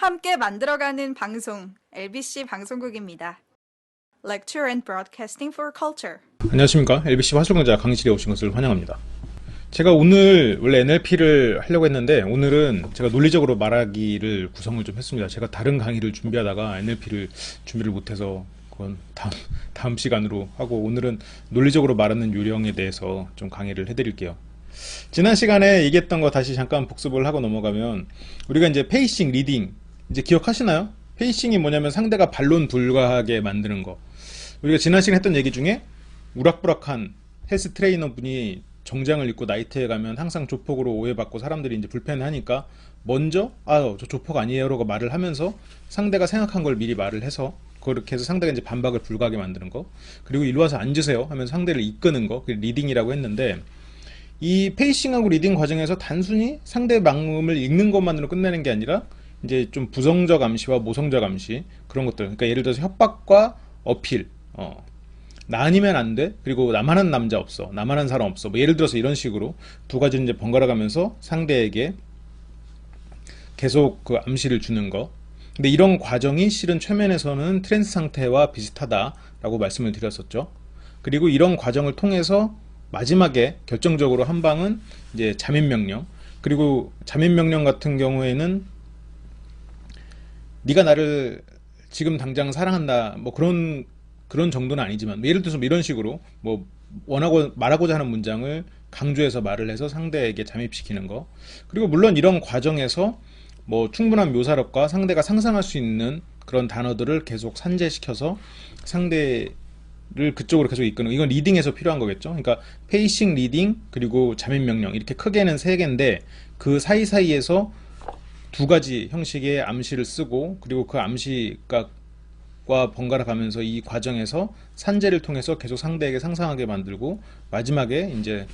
함께 만들어가는 방송, LBC 방송국입니다. Lecture and Broadcasting for Culture. 안녕하십니까. LBC 화술강좌 강의실에 오신 것을 환영합니다. 제가 오늘 원래 NLP를 하려고 했는데 오늘은 제가 논리적으로 말하기를 구성을 좀 했습니다. 제가 다른 강의를 준비하다가 NLP를 준비를 못해서 그건 다음 시간으로 하고, 오늘은 논리적으로 말하는 요령에 대해서 좀 강의를 해드릴게요. 지난 시간에 얘기했던 거 다시 잠깐 복습을 하고 넘어가면, 우리가 이제 페이싱, 리딩 이제 기억하시나요? 페이싱이 뭐냐면 상대가 반론 불가하게 만드는 거. 우리가 지난 시간에 했던 얘기 중에 우락부락한 헬스 트레이너 분이 정장을 입고 나이트에 가면 항상 조폭으로 오해받고 사람들이 이제 불편해하니까 먼저 저 조폭 아니에요 라고 말을 하면서 상대가 생각한 걸 미리 말을 해서 그렇게 해서 상대가 이제 반박을 불가하게 만드는 거, 그리고 일로 와서 앉으세요 하면서 상대를 이끄는 거, 그게 리딩이라고 했는데, 이 페이싱하고 리딩 과정에서 단순히 상대의 마음을 읽는 것만으로 끝내는 게 아니라 이제 좀 부정적 암시와 모성적 암시, 그런 것들, 그러니까 예를 들어서 협박과 어필, 나 아니면 안 돼, 그리고 나만 한 남자 없어, 나만 한 사람 없어, 뭐 예를 들어서 이런 식으로 두 가지를 이제 번갈아 가면서 상대에게 계속 그 암시를 주는 거. 근데 이런 과정이 실은 최면에서는 트랜스 상태와 비슷하다라고 말씀을 드렸었죠. 그리고 이런 과정을 통해서 마지막에 결정적으로 한 방은 이제 잠입명령. 그리고 잠입명령 같은 경우에는 네가 나를 지금 당장 사랑한다, 뭐 그런 정도는 아니지만, 예를 들어서 이런 식으로 뭐 말하고자 하는 문장을 강조해서 말을 해서 상대에게 잠입시키는 거. 그리고 물론 이런 과정에서 뭐 충분한 묘사력과 상대가 상상할 수 있는 그런 단어들을 계속 산재시켜서 상대를 그쪽으로 계속 이끄는, 이건 리딩에서 필요한 거겠죠. 그러니까 페이싱, 리딩, 그리고 잠입명령, 이렇게 크게는 세 개인데 그 사이사이에서 두 가지 형식의 암시를 쓰고, 그리고 그 암시가 번갈아 가면서 이 과정에서 산재를 통해서 계속 상대에게 상상하게 만들고, 마지막에 이제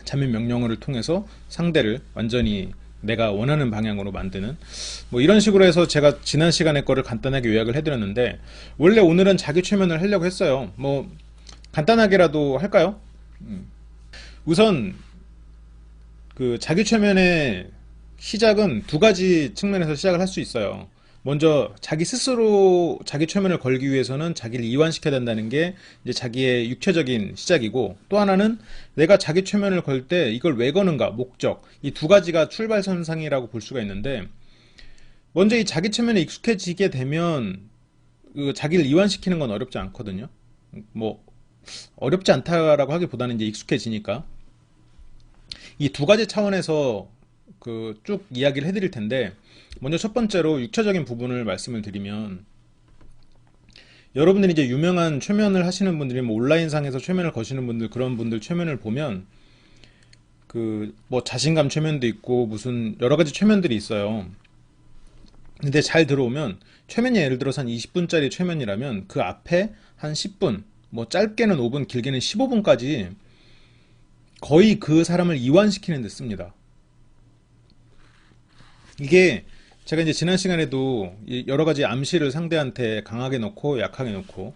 잠입명령어를 통해서 상대를 완전히 내가 원하는 방향으로 만드는, 뭐 이런 식으로 해서 제가 지난 시간에 거를 간단하게 요약을 해드렸는데, 원래 오늘은 자기 최면을 하려고 했어요. 뭐 간단하게라도 할까요? 우선 그 자기 최면의 시작은 두 가지 측면에서 시작을 할 수 있어요. 먼저 자기 스스로 자기 최면을 걸기 위해서는 자기를 이완시켜야 된다는 게 이제 자기의 육체적인 시작이고, 또 하나는 내가 자기 최면을 걸 때 이걸 왜 거는가, 목적, 이 두 가지가 출발선상이라고 볼 수가 있는데, 먼저 이 자기 최면에 익숙해지게 되면 그 자기를 이완시키는 건 어렵지 않거든요. 뭐 어렵지 않다라고 하기보다는 이제 익숙해지니까. 이 두 가지 차원에서 그 쭉 이야기를 해드릴 텐데, 먼저 첫 번째로 육체적인 부분을 말씀을 드리면, 여러분들이 이제 유명한 최면을 하시는 분들이 뭐 온라인상에서 최면을 거시는 분들, 그런 분들 최면을 보면 그 뭐 자신감 최면도 있고 무슨 여러 가지 최면들이 있어요. 근데 잘 들어오면 최면이 예를 들어서 한 20분짜리 최면이라면 그 앞에 한 10분, 뭐 짧게는 5분, 길게는 15분까지 거의 그 사람을 이완시키는 데 씁니다. 이게 제가 이제 지난 시간에도 여러 가지 암시를 상대한테 강하게 놓고 약하게 놓고,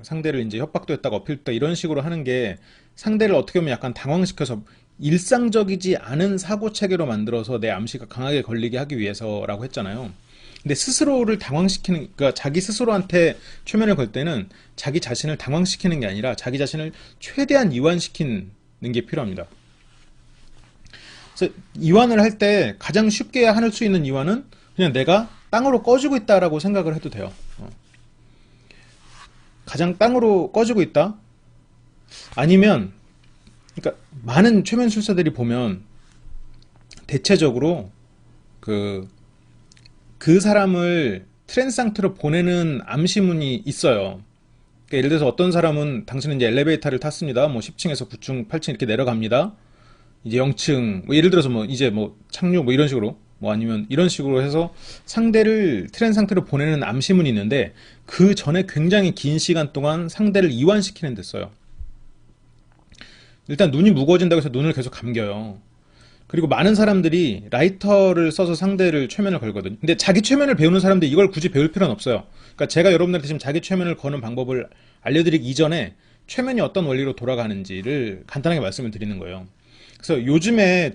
상대를 이제 협박도 했다가 어필도 했다, 이런 식으로 하는 게 상대를 어떻게 보면 약간 당황시켜서 일상적이지 않은 사고 체계로 만들어서 내 암시가 강하게 걸리게 하기 위해서라고 했잖아요. 근데 스스로를 당황시키는, 그러니까 자기 스스로한테 최면을 걸 때는 자기 자신을 당황시키는 게 아니라 자기 자신을 최대한 이완시키는 게 필요합니다. 그래서 이완을 할 때 가장 쉽게 할 수 있는 이완은 그냥 내가 땅으로 꺼지고 있다라고 생각을 해도 돼요. 가장 땅으로 꺼지고 있다? 아니면, 그러니까 많은 최면술사들이 보면 대체적으로 그 사람을 트랜스 상태로 보내는 암시문이 있어요. 그러니까 예를 들어서 어떤 사람은 당신은 이제 엘리베이터를 탔습니다. 뭐 10층에서 9층, 8층 이렇게 내려갑니다. 이제 0층, 뭐 예를 들어서 뭐 이제 뭐 착륙, 뭐 이런 식으로, 뭐 아니면 이런 식으로 해서 상대를 트랜스 상태로 보내는 암시문이 있는데, 그 전에 굉장히 긴 시간 동안 상대를 이완시키는 데 써요. 일단 눈이 무거워진다고 해서 눈을 계속 감겨요. 그리고 많은 사람들이 라이터를 써서 상대를 최면을 걸거든요. 근데 자기 최면을 배우는 사람들이 이걸 굳이 배울 필요는 없어요. 그러니까 제가 여러분들한테 지금 자기 최면을 거는 방법을 알려드리기 이전에 최면이 어떤 원리로 돌아가는지를 간단하게 말씀을 드리는 거예요. 그래서 요즘에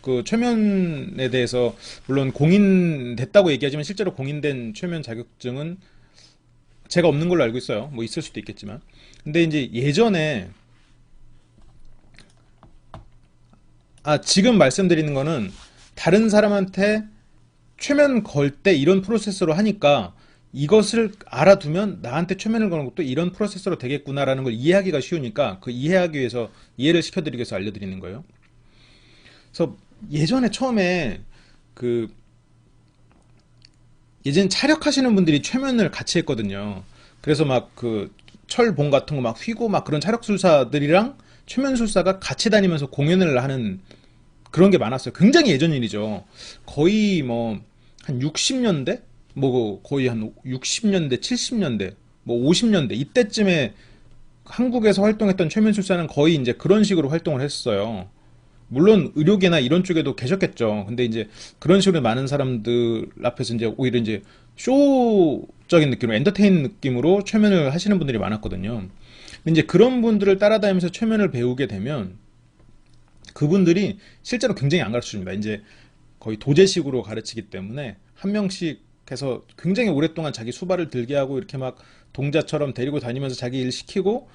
그 최면에 대해서 물론 공인됐다고 얘기하지만 실제로 공인된 최면 자격증은 제가 없는 걸로 알고 있어요. 뭐 있을 수도 있겠지만. 근데 이제 예전에 지금 말씀드리는 거는 다른 사람한테 최면 걸 때 이런 프로세스로 하니까 이것을 알아두면 나한테 최면을 거는 것도 이런 프로세스로 되겠구나라는 걸 이해하기가 쉬우니까 그 이해하기 위해서 이해를 시켜드리기 위해서 알려드리는 거예요. 그래서 예전에 처음에 그 예전 차력하시는 분들이 최면을 같이 했거든요. 그래서 막 그 철봉 같은 거 막 휘고 막 그런 차력술사들이랑 최면술사가 같이 다니면서 공연을 하는 그런 게 많았어요. 굉장히 예전 일이죠. 거의 뭐 한 60년대? 뭐 거의 한 60년대, 70년대, 뭐 50년대 이때쯤에 한국에서 활동했던 최면술사는 거의 이제 그런 식으로 활동을 했어요. 물론 의료계나 이런 쪽에도 계셨겠죠. 근데 이제 그런 식으로 많은 사람들 앞에서 이제 오히려 이제 쇼적인 느낌으로 엔터테인 느낌으로 최면을 하시는 분들이 많았거든요. 근데 이제 그런 분들을 따라다니면서 최면을 배우게 되면 그분들이 실제로 굉장히 안 가르쳐 줍니다. 이제 거의 도제식으로 가르치기 때문에 한 명씩 해서 굉장히 오랫동안 자기 수발을 들게 하고 이렇게 막 동자처럼 데리고 다니면서 자기 일 시키고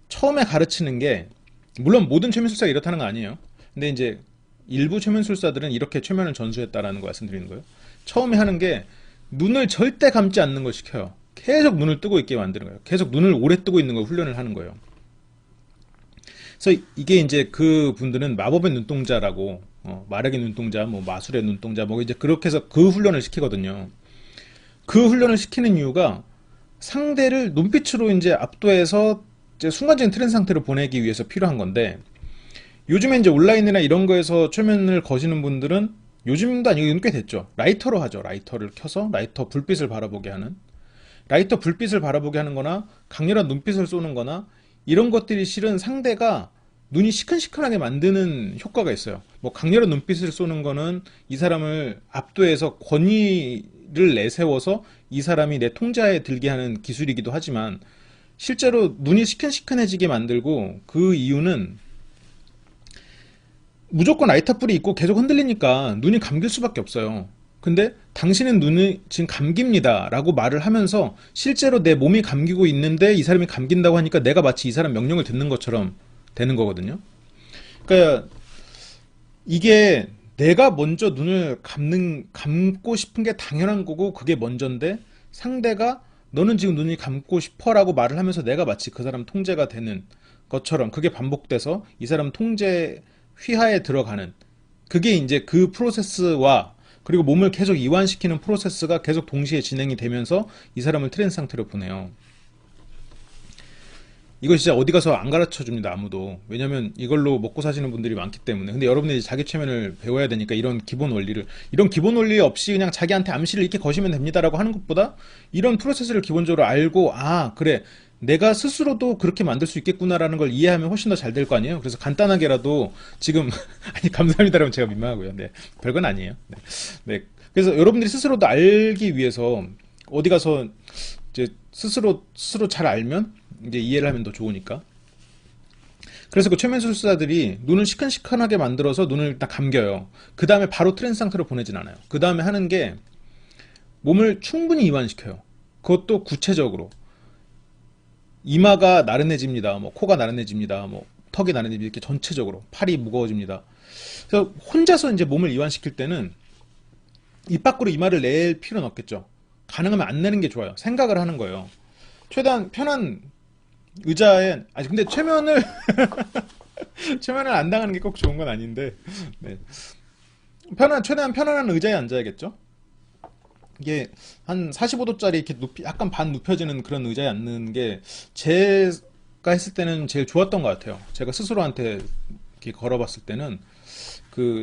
처음에 가르치는 게 물론 모든 최면술사가 이렇다는 거 아니에요. 근데 이제 일부 최면술사들은 이렇게 최면을 전수했다라는 거 말씀드리는 거예요. 처음에 하는 게 눈을 절대 감지 않는 걸 시켜요. 계속 눈을 뜨고 있게 만드는 거예요. 계속 눈을 오래 뜨고 있는 걸 훈련을 하는 거예요. 그래서 이게 이제 그 분들은 마법의 눈동자라고 마력의 눈동자, 뭐 마술의 눈동자, 뭐 이제 그렇게 해서 그 훈련을 시키거든요. 그 훈련을 시키는 이유가 상대를 눈빛으로 이제 압도해서 이제 순간적인 트랜스 상태로 보내기 위해서 필요한 건데 요즘에 이제 온라인이나 이런 거에서 최면을 거시는 분들은 요즘도 아니고 꽤 됐죠. 라이터로 하죠. 라이터를 켜서 라이터 불빛을 바라보게 하는 라이터 불빛을 바라보게 하는 거나 강렬한 눈빛을 쏘는 거나 이런 것들이 실은 상대가 눈이 시큰시큰하게 만드는 효과가 있어요. 뭐 강렬한 눈빛을 쏘는 거는 이 사람을 압도해서 권위를 내세워서 이 사람이 내 통제하에 들게 하는 기술이기도 하지만 실제로 눈이 시큰시큰해지게 만들고 그 이유는 무조건 라이터 불이 있고 계속 흔들리니까 눈이 감길 수밖에 없어요. 근데 당신은 눈이 지금 감깁니다 라고 말을 하면서 실제로 내 몸이 감기고 있는데 이 사람이 감긴다고 하니까 내가 마치 이 사람 명령을 듣는 것처럼 되는 거거든요. 그러니까 이게 내가 먼저 눈을 감고 싶은 게 당연한 거고 그게 먼저인데 상대가 너는 지금 눈이 감고 싶어 라고 말을 하면서 내가 마치 그 사람 통제가 되는 것처럼 그게 반복돼서 이 사람 통제 휘하에 들어가는 그게 이제 그 프로세스와 그리고 몸을 계속 이완시키는 프로세스가 계속 동시에 진행이 되면서 이 사람을 트랜스 상태로 보내요. 이거 진짜 어디 가서 안 가르쳐 줍니다, 아무도. 왜냐면 이걸로 먹고 사시는 분들이 많기 때문에. 근데 여러분들이 자기 최면을 배워야 되니까 이런 기본 원리를, 이런 기본 원리 없이 그냥 자기한테 암시를 이렇게 거시면 됩니다라고 하는 것보다 이런 프로세스를 기본적으로 알고, 그래. 내가 스스로도 그렇게 만들 수 있겠구나라는 걸 이해하면 훨씬 더 잘 될 거 아니에요? 그래서 간단하게라도 지금, 아니, 감사합니다라면 제가 민망하고요. 네. 별건 아니에요. 네. 네. 그래서 여러분들이 스스로도 알기 위해서 어디 가서 이제 스스로 잘 알면 이제 이해를 하면 더 좋으니까. 그래서 그 최면술사들이 눈을 시큰시큰하게 만들어서 눈을 딱 감겨요. 그 다음에 바로 트랜스 상태로 보내진 않아요. 그 다음에 하는 게 몸을 충분히 이완시켜요. 그것도 구체적으로. 이마가 나른해집니다. 뭐 코가 나른해집니다. 뭐 턱이 나른해집니다. 이렇게 전체적으로 팔이 무거워집니다. 그래서 혼자서 이제 몸을 이완시킬 때는 입 밖으로 이마를 낼 필요는 없겠죠. 가능하면 안 내는 게 좋아요. 생각을 하는 거예요. 최대한 편한 의자에 근데 최면을 최면을 안 당하는 게 꼭 좋은 건 아닌데 네. 최대한 편안한 의자에 앉아야겠죠. 이게 한 45도짜리 이렇게 약간 반 눕혀지는 그런 의자에 앉는 게 제가 했을 때는 제일 좋았던 것 같아요. 제가 스스로한테 이렇게 걸어봤을 때는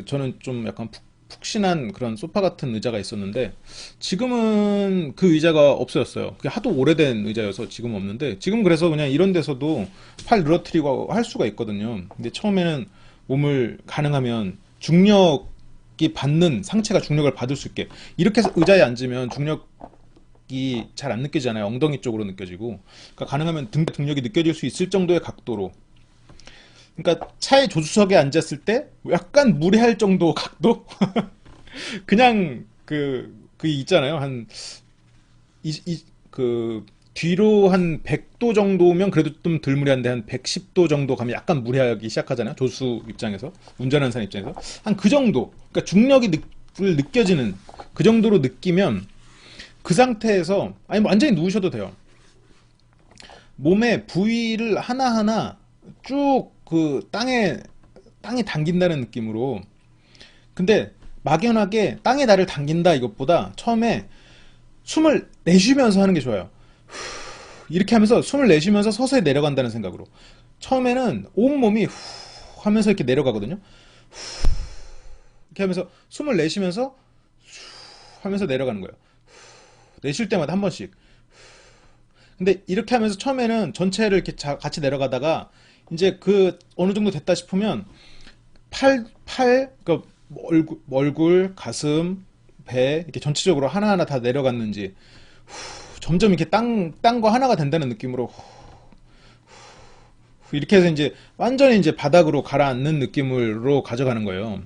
저는 좀 약간 푹신한 그런 소파 같은 의자가 있었는데 지금은 그 의자가 없어졌어요. 그게 하도 오래된 의자여서 지금은 없는데 지금 그래서 그냥 이런 데서도 팔 늘어뜨리고 할 수가 있거든요. 근데 처음에는 몸을 가능하면 중력이 받는 상체가 중력을 받을 수 있게 이렇게 해서 의자에 앉으면 중력이 잘 안 느껴지잖아요. 엉덩이 쪽으로 느껴지고 그러니까 가능하면 등 등력이 느껴질 수 있을 정도의 각도로 그러니까 차의 조수석에 앉았을 때 약간 무례할 정도 각도? 그냥 그 있잖아요. 그 뒤로 한 100도 정도면 그래도 좀 덜 무리한데 한 110도 정도 가면 약간 무리하기 시작하잖아요. 조수 입장에서, 운전하는 사람 입장에서 한 그 정도. 그러니까 중력이 느껴지는 그 정도로 느끼면 그 상태에서 아니 뭐 완전히 누우셔도 돼요. 몸의 부위를 하나하나 쭉 그 땅에 당긴다는 느낌으로. 근데 막연하게 땅에 나를 당긴다 이것보다 처음에 숨을 내쉬면서 하는 게 좋아요. 이렇게 하면서 숨을 내쉬면서 서서히 내려간다는 생각으로. 처음에는 온몸이 후 하면서 이렇게 내려가거든요. 이렇게 하면서 숨을 내쉬면서 하면서 내려가는 거예요. 내쉴 때마다 한 번씩. 근데 이렇게 하면서 처음에는 전체를 이렇게 같이 내려가다가 이제 그 어느 정도 됐다 싶으면 그러니까 얼굴, 가슴, 배 이렇게 전체적으로 하나하나 다 내려갔는지 점점 이렇게 땅과 하나가 된다는 느낌으로 이렇게 해서 이제 완전히 이제 바닥으로 가라앉는 느낌으로 가져가는 거예요.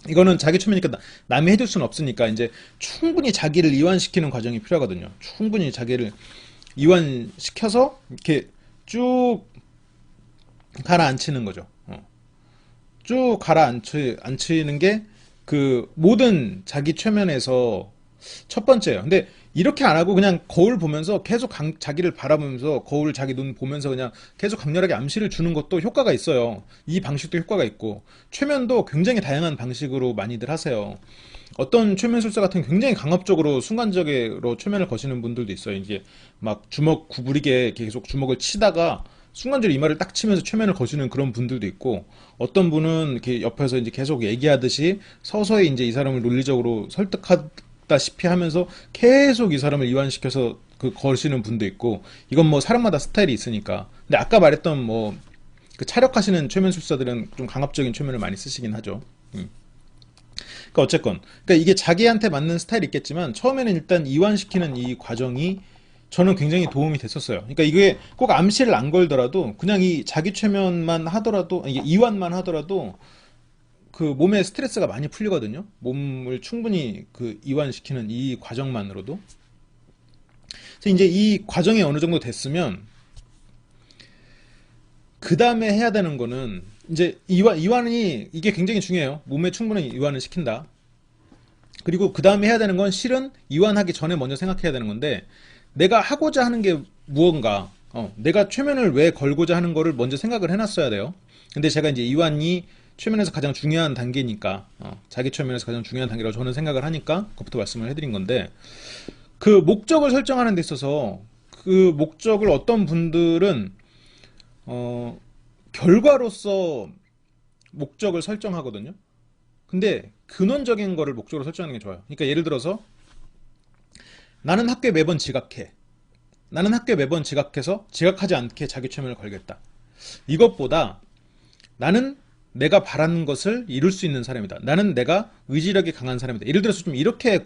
이거는 자기 초면이니까 남이 해줄 수는 없으니까 이제 충분히 자기를 이완시키는 과정이 필요하거든요. 충분히 자기를 이완시켜서 이렇게 쭉 가라앉히는 거죠. 쭉 가라앉히는 게 그 모든 자기 최면에서 첫 번째예요. 근데 이렇게 안 하고 그냥 거울 보면서 계속 자기를 바라보면서 거울 자기 눈 보면서 그냥 계속 강렬하게 암시를 주는 것도 효과가 있어요. 이 방식도 효과가 있고 최면도 굉장히 다양한 방식으로 많이들 하세요. 어떤 최면술사 같은 굉장히 강압적으로 순간적으로 최면을 거시는 분들도 있어요. 이제 막 주먹 구부리게 계속 주먹을 치다가 순간적으로 이마를 딱 치면서 최면을 거시는 그런 분들도 있고, 어떤 분은 이렇게 옆에서 이제 계속 얘기하듯이 서서히 이제 이 사람을 논리적으로 설득하다시피 하면서 계속 이 사람을 이완시켜서 그 거시는 분도 있고, 이건 뭐 사람마다 스타일이 있으니까. 근데 아까 말했던 뭐 그 차력하시는 최면술사들은 좀 강압적인 최면을 많이 쓰시긴 하죠. 그러니까 어쨌건, 그러니까 이게 자기한테 맞는 스타일이 있겠지만 처음에는 일단 이완시키는 이 과정이 저는 굉장히 도움이 됐었어요. 그러니까 이게 꼭 암시를 안 걸더라도 그냥 이 자기 최면만 하더라도, 이게 이완만 하더라도 그 몸에 스트레스가 많이 풀리거든요. 몸을 충분히 그 이완시키는 이 과정만으로도. 그래서 이제 이 과정이 어느 정도 됐으면 그 다음에 해야 되는 거는 이제 이완이 이게 굉장히 중요해요. 몸에 충분히 이완을 시킨다. 그리고 그 다음에 해야 되는 건 실은 이완하기 전에 먼저 생각해야 되는 건데, 내가 하고자 하는 게 무언가, 내가 최면을 왜 걸고자 하는 거를 먼저 생각을 해놨어야 돼요. 근데 제가 이제 이완이 최면에서 가장 중요한 단계니까, 자기 최면에서 가장 중요한 단계라고 저는 생각을 하니까 그것부터 말씀을 해드린 건데, 그 목적을 설정하는 데 있어서 그 목적을 어떤 분들은 결과로서 목적을 설정하거든요. 근데 근원적인 거를 목적으로 설정하는 게 좋아요. 그러니까 예를 들어서 나는 학교에 매번 지각해. 나는 학교에 매번 지각해서 지각하지 않게 자기 최면을 걸겠다. 이것보다 나는 내가 바라는 것을 이룰 수 있는 사람이다. 나는 내가 의지력이 강한 사람이다. 예를 들어서 좀 이렇게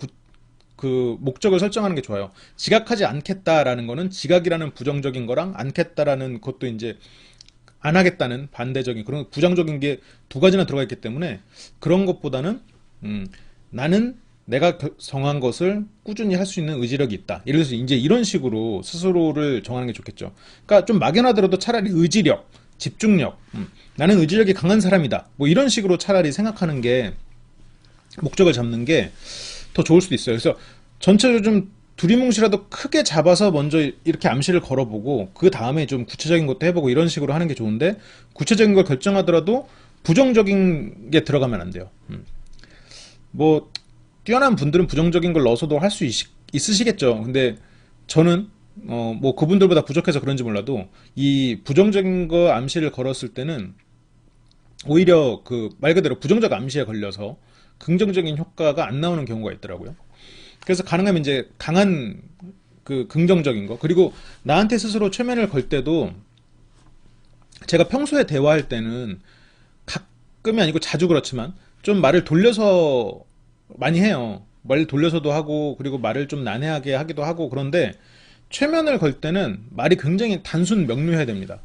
그 목적을 설정하는 게 좋아요. 지각하지 않겠다라는 거는 지각이라는 부정적인 거랑 않겠다라는 것도 이제 안 하겠다는 반대적인 그런 부정적인 게 두 가지나 들어가 있기 때문에 그런 것보다는 나는 내가 정한 것을 꾸준히 할 수 있는 의지력이 있다. 예를 들어서 이제 이런 식으로 스스로를 정하는 게 좋겠죠. 그러니까 좀 막연하더라도 차라리 의지력, 집중력, 나는 의지력이 강한 사람이다. 뭐 이런 식으로 차라리 생각하는 게 목적을 잡는 게 더 좋을 수도 있어요. 그래서 전체적으로 좀 두리뭉실라도 크게 잡아서 먼저 이렇게 암시를 걸어보고 그 다음에 좀 구체적인 것도 해보고 이런 식으로 하는 게 좋은데, 구체적인 걸 결정하더라도 부정적인 게 들어가면 안 돼요. 뭐 뛰어난 분들은 부정적인 걸 넣어서도 할 수 있으시겠죠. 근데 저는 뭐 그분들보다 부족해서 그런지 몰라도 이 부정적인 거 암시를 걸었을 때는 오히려 그 말 그대로 부정적 암시에 걸려서 긍정적인 효과가 안 나오는 경우가 있더라고요. 그래서 가능하면 이제 강한 그 긍정적인 거, 그리고 나한테 스스로 최면을 걸 때도 제가 평소에 대화할 때는 가끔이 아니고 자주 그렇지만 좀 말을 돌려서 많이 해요. 말을 돌려서도 하고 그리고 말을 좀 난해하게 하기도 하고. 그런데 최면을 걸 때는 말이 굉장히 단순 명료해야 됩니다.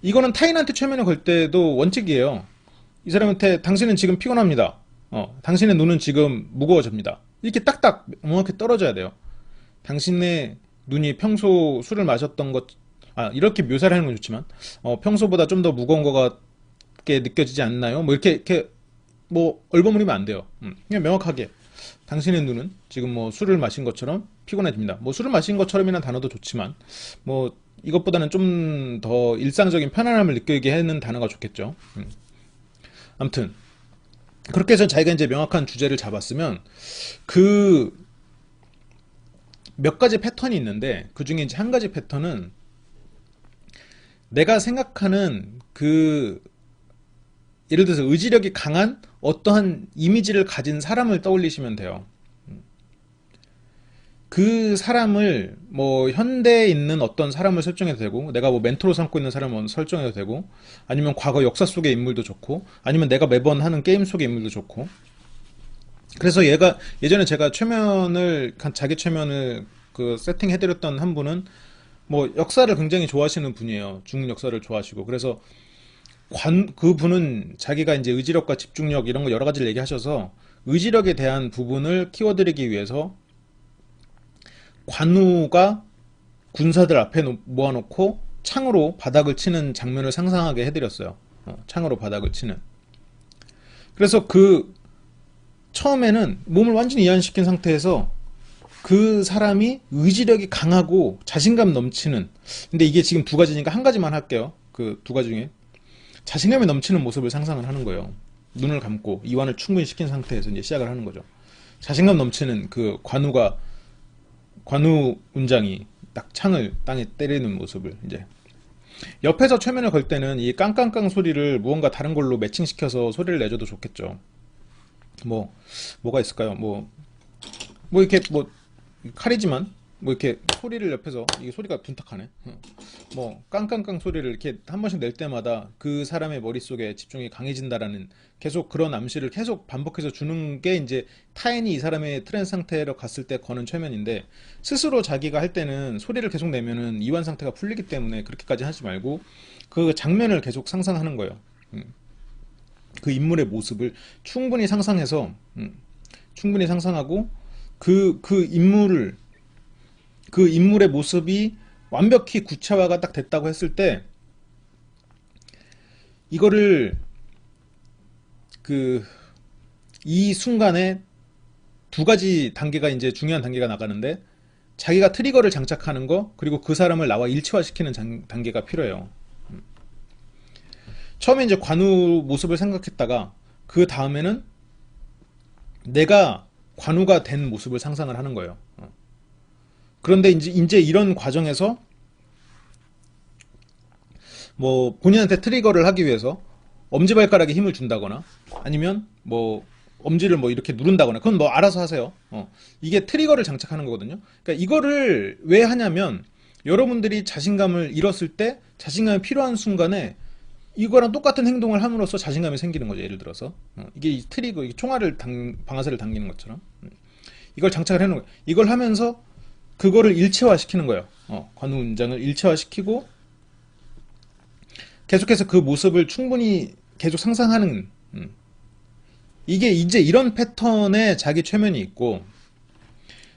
이거는 타인한테 최면을 걸 때도 원칙이에요. 이 사람한테 당신은 지금 피곤합니다. 당신의 눈은 지금 무거워집니다. 이렇게 딱딱 명확히 떨어져야 돼요. 당신의 눈이 평소 술을 마셨던 것, 이렇게 묘사를 하는 건 좋지만, 평소보다 좀 더 무거운 것 같게 느껴지지 않나요? 뭐 이렇게 뭐 얼버무리면 안 돼요. 그냥 명확하게. 당신의 눈은 지금 뭐 술을 마신 것처럼 피곤해집니다. 뭐 술을 마신 것처럼이라는 단어도 좋지만, 뭐 이것보다는 좀 더 일상적인 편안함을 느끼게 하는 단어가 좋겠죠. 아무튼 그렇게 해서 자기가 이제 명확한 주제를 잡았으면 그 몇 가지 패턴이 있는데 그 중에 이제 한 가지 패턴은 내가 생각하는 예를 들어서 의지력이 강한 어떠한 이미지를 가진 사람을 떠올리시면 돼요. 그 사람을 뭐 현대에 있는 어떤 사람을 설정해도 되고 내가 뭐 멘토로 삼고 있는 사람을 설정해도 되고 아니면 과거 역사 속의 인물도 좋고 아니면 내가 매번 하는 게임 속의 인물도 좋고 그래서 얘가 예전에 제가 자기 최면을 그 세팅해드렸던 한 분은 뭐 역사를 굉장히 좋아하시는 분이에요. 중국 역사를 좋아하시고 그래서 그 분은 자기가 이제 의지력과 집중력 이런 거 여러 가지를 얘기하셔서 의지력에 대한 부분을 키워드리기 위해서 관우가 군사들 앞에 모아놓고 창으로 바닥을 치는 장면을 상상하게 해드렸어요. 창으로 바닥을 치는. 그래서 처음에는 몸을 완전히 이완시킨 상태에서 그 사람이 의지력이 강하고 자신감 넘치는 근데 이게 지금 두 가지니까 한 가지만 할게요. 그 두 가지 중에 자신감이 넘치는 모습을 상상을 하는 거예요. 눈을 감고 이완을 충분히 시킨 상태에서 이제 시작을 하는 거죠. 자신감 넘치는 그 관우 운장이 딱 창을 땅에 때리는 모습을 이제 옆에서 최면을 걸 때는 이 깡깡깡 소리를 무언가 다른 걸로 매칭시켜서 소리를 내줘도 좋겠죠. 뭐가 있을까요? 뭐 이렇게 뭐 칼이지만 뭐 이렇게 소리를 옆에서 이게 소리가 둔탁하네. 뭐 깡깡깡 소리를 이렇게 한 번씩 낼 때마다 그 사람의 머릿속에 집중이 강해진다라는 계속 그런 암시를 계속 반복해서 주는 게 이제 타인이 이 사람의 트랜스 상태로 갔을 때 거는 최면인데 스스로 자기가 할 때는 소리를 계속 내면은 이완 상태가 풀리기 때문에 그렇게까지 하지 말고 그 장면을 계속 상상하는 거예요. 그 인물의 모습을 충분히 상상해서 충분히 상상하고 그 인물의 모습이 완벽히 구체화가 딱 됐다고 했을 때 이거를 이 순간에 두 가지 단계가 이제 중요한 단계가 나가는데 자기가 트리거를 장착하는 거 그리고 그 사람을 나와 일치화시키는 단계가 필요해요. 처음에 이제 관우 모습을 생각했다가 그 다음에는 내가 관우가 된 모습을 상상을 하는 거예요. 그런데 이제 이런 과정에서 뭐 본인한테 트리거를 하기 위해서 엄지발가락에 힘을 준다거나 아니면 뭐 엄지를 뭐 이렇게 누른다거나 그건 뭐 알아서 하세요. 이게 트리거를 장착하는 거거든요. 그러니까 이거를 왜 하냐면 여러분들이 자신감을 잃었을 때 자신감이 필요한 순간에 이거랑 똑같은 행동을 함으로써 자신감이 생기는 거죠. 예를 들어서 이게 이 트리거, 이게 방아쇠를 당기는 것처럼 이걸 장착을 해놓은 거예요. 이걸 하면서 그거를 일체화시키는 거예요. 관우 운장을 일체화시키고 계속해서 그 모습을 충분히 계속 상상하는 이게 이제 이런 패턴의 자기 최면이 있고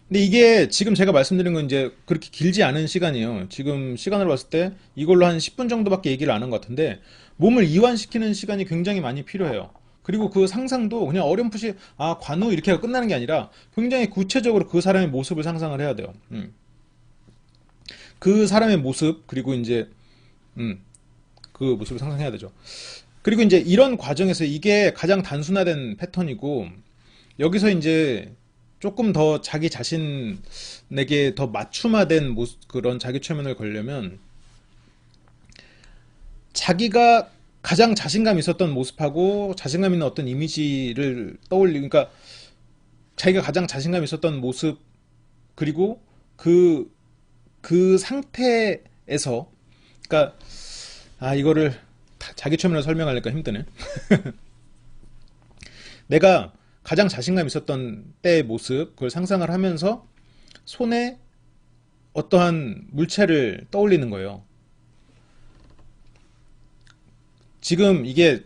근데 이게 지금 제가 말씀드린 건 이제 그렇게 길지 않은 시간이에요. 지금 시간으로 봤을 때 이걸로 한 10분 정도밖에 얘기를 안 한 것 같은데 몸을 이완시키는 시간이 굉장히 많이 필요해요. 그리고 그 상상도 그냥 어렴풋이 관우 이렇게 해서 끝나는 게 아니라 굉장히 구체적으로 그 사람의 모습을 상상을 해야 돼요. 그 사람의 모습 그리고 이제 그 모습을 상상해야 되죠. 그리고 이제 이런 과정에서 이게 가장 단순화된 패턴이고 여기서 이제 조금 더 자기 자신에게 더 맞춤화된 그런 자기 최면을 걸려면 자기가 가장 자신감 있었던 모습하고 자신감 있는 어떤 이미지를 그러니까 자기가 가장 자신감 있었던 모습 그리고 그 상태에서 그러니까 이거를 자기 최면을 설명하니까 힘드네. 내가 가장 자신감 있었던 때의 모습 그걸 상상을 하면서 손에 어떠한 물체를 떠올리는 거예요. 지금 이게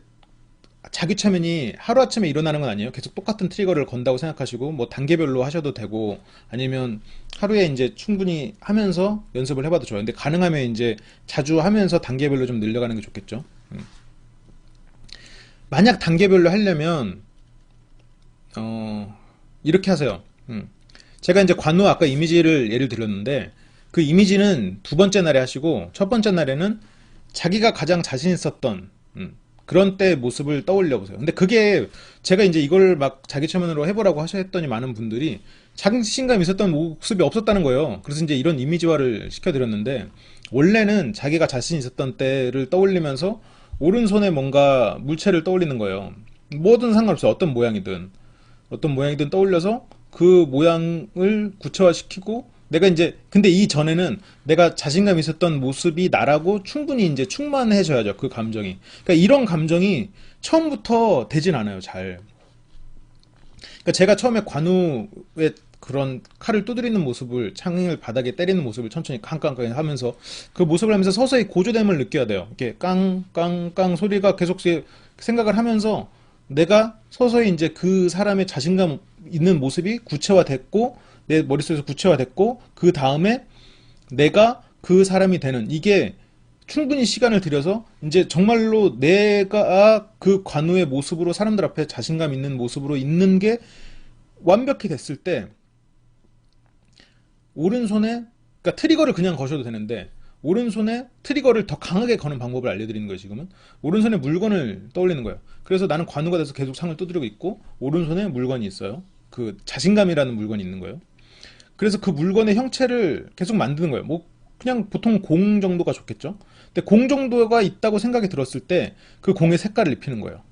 자기 최면이 하루아침에 일어나는 건 아니에요. 계속 똑같은 트리거를 건다고 생각하시고, 뭐 단계별로 하셔도 되고, 아니면 하루에 이제 충분히 하면서 연습을 해봐도 좋아요. 근데 가능하면 이제 자주 하면서 단계별로 좀 늘려가는 게 좋겠죠. 만약 단계별로 하려면, 이렇게 하세요. 제가 이제 관우 아까 이미지를 예를 들었는데, 그 이미지는 두 번째 날에 하시고, 첫 번째 날에는 자기가 가장 자신 있었던, 그런 때 모습을 떠올려 보세요. 근데 그게 제가 이제 이걸 막 자기 최면으로 해보라고 하셨더니 많은 분들이 자신감 있었던 모습이 없었다는 거예요. 그래서 이제 이런 이미지화를 시켜드렸는데, 원래는 자기가 자신 있었던 때를 떠올리면서 오른손에 뭔가 물체를 떠올리는 거예요. 뭐든 상관없어요. 어떤 모양이든 떠올려서 그 모양을 구체화시키고, 내가 이제 근데 이 전에는 내가 자신감 있었던 모습이 나라고 충분히 이제 충만해져야죠. 그 감정이. 그러니까 이런 감정이 처음부터 되진 않아요. 잘. 그러니까 제가 처음에 관우의 그런 칼을 두드리는 모습을, 창을 바닥에 때리는 모습을 천천히 깡깡깡 하면서 그 모습을 하면서 서서히 고조됨을 느껴야 돼요. 이렇게 깡깡깡 소리가 계속 생각을 하면서 내가 서서히 이제 그 사람의 자신감 있는 모습이 구체화됐고, 내 머릿속에서 구체화됐고, 그 다음에 내가 그 사람이 되는, 이게 충분히 시간을 들여서 이제 정말로 내가 그 관우의 모습으로 사람들 앞에 자신감 있는 모습으로 있는 게 완벽히 됐을 때, 오른손에, 그러니까 트리거를 그냥 거셔도 되는데, 오른손에 트리거를 더 강하게 거는 방법을 알려드리는 거예요. 지금은 오른손에 물건을 떠올리는 거예요. 그래서 나는 관우가 돼서 계속 창을 두드리고 있고, 오른손에 물건이 있어요. 그 자신감이라는 물건이 있는 거예요. 그래서 그 물건의 형체를 계속 만드는 거예요. 뭐 그냥 보통 공 정도가 좋겠죠. 근데 공 정도가 있다고 생각이 들었을 때 그 공의 색깔을 입히는 거예요.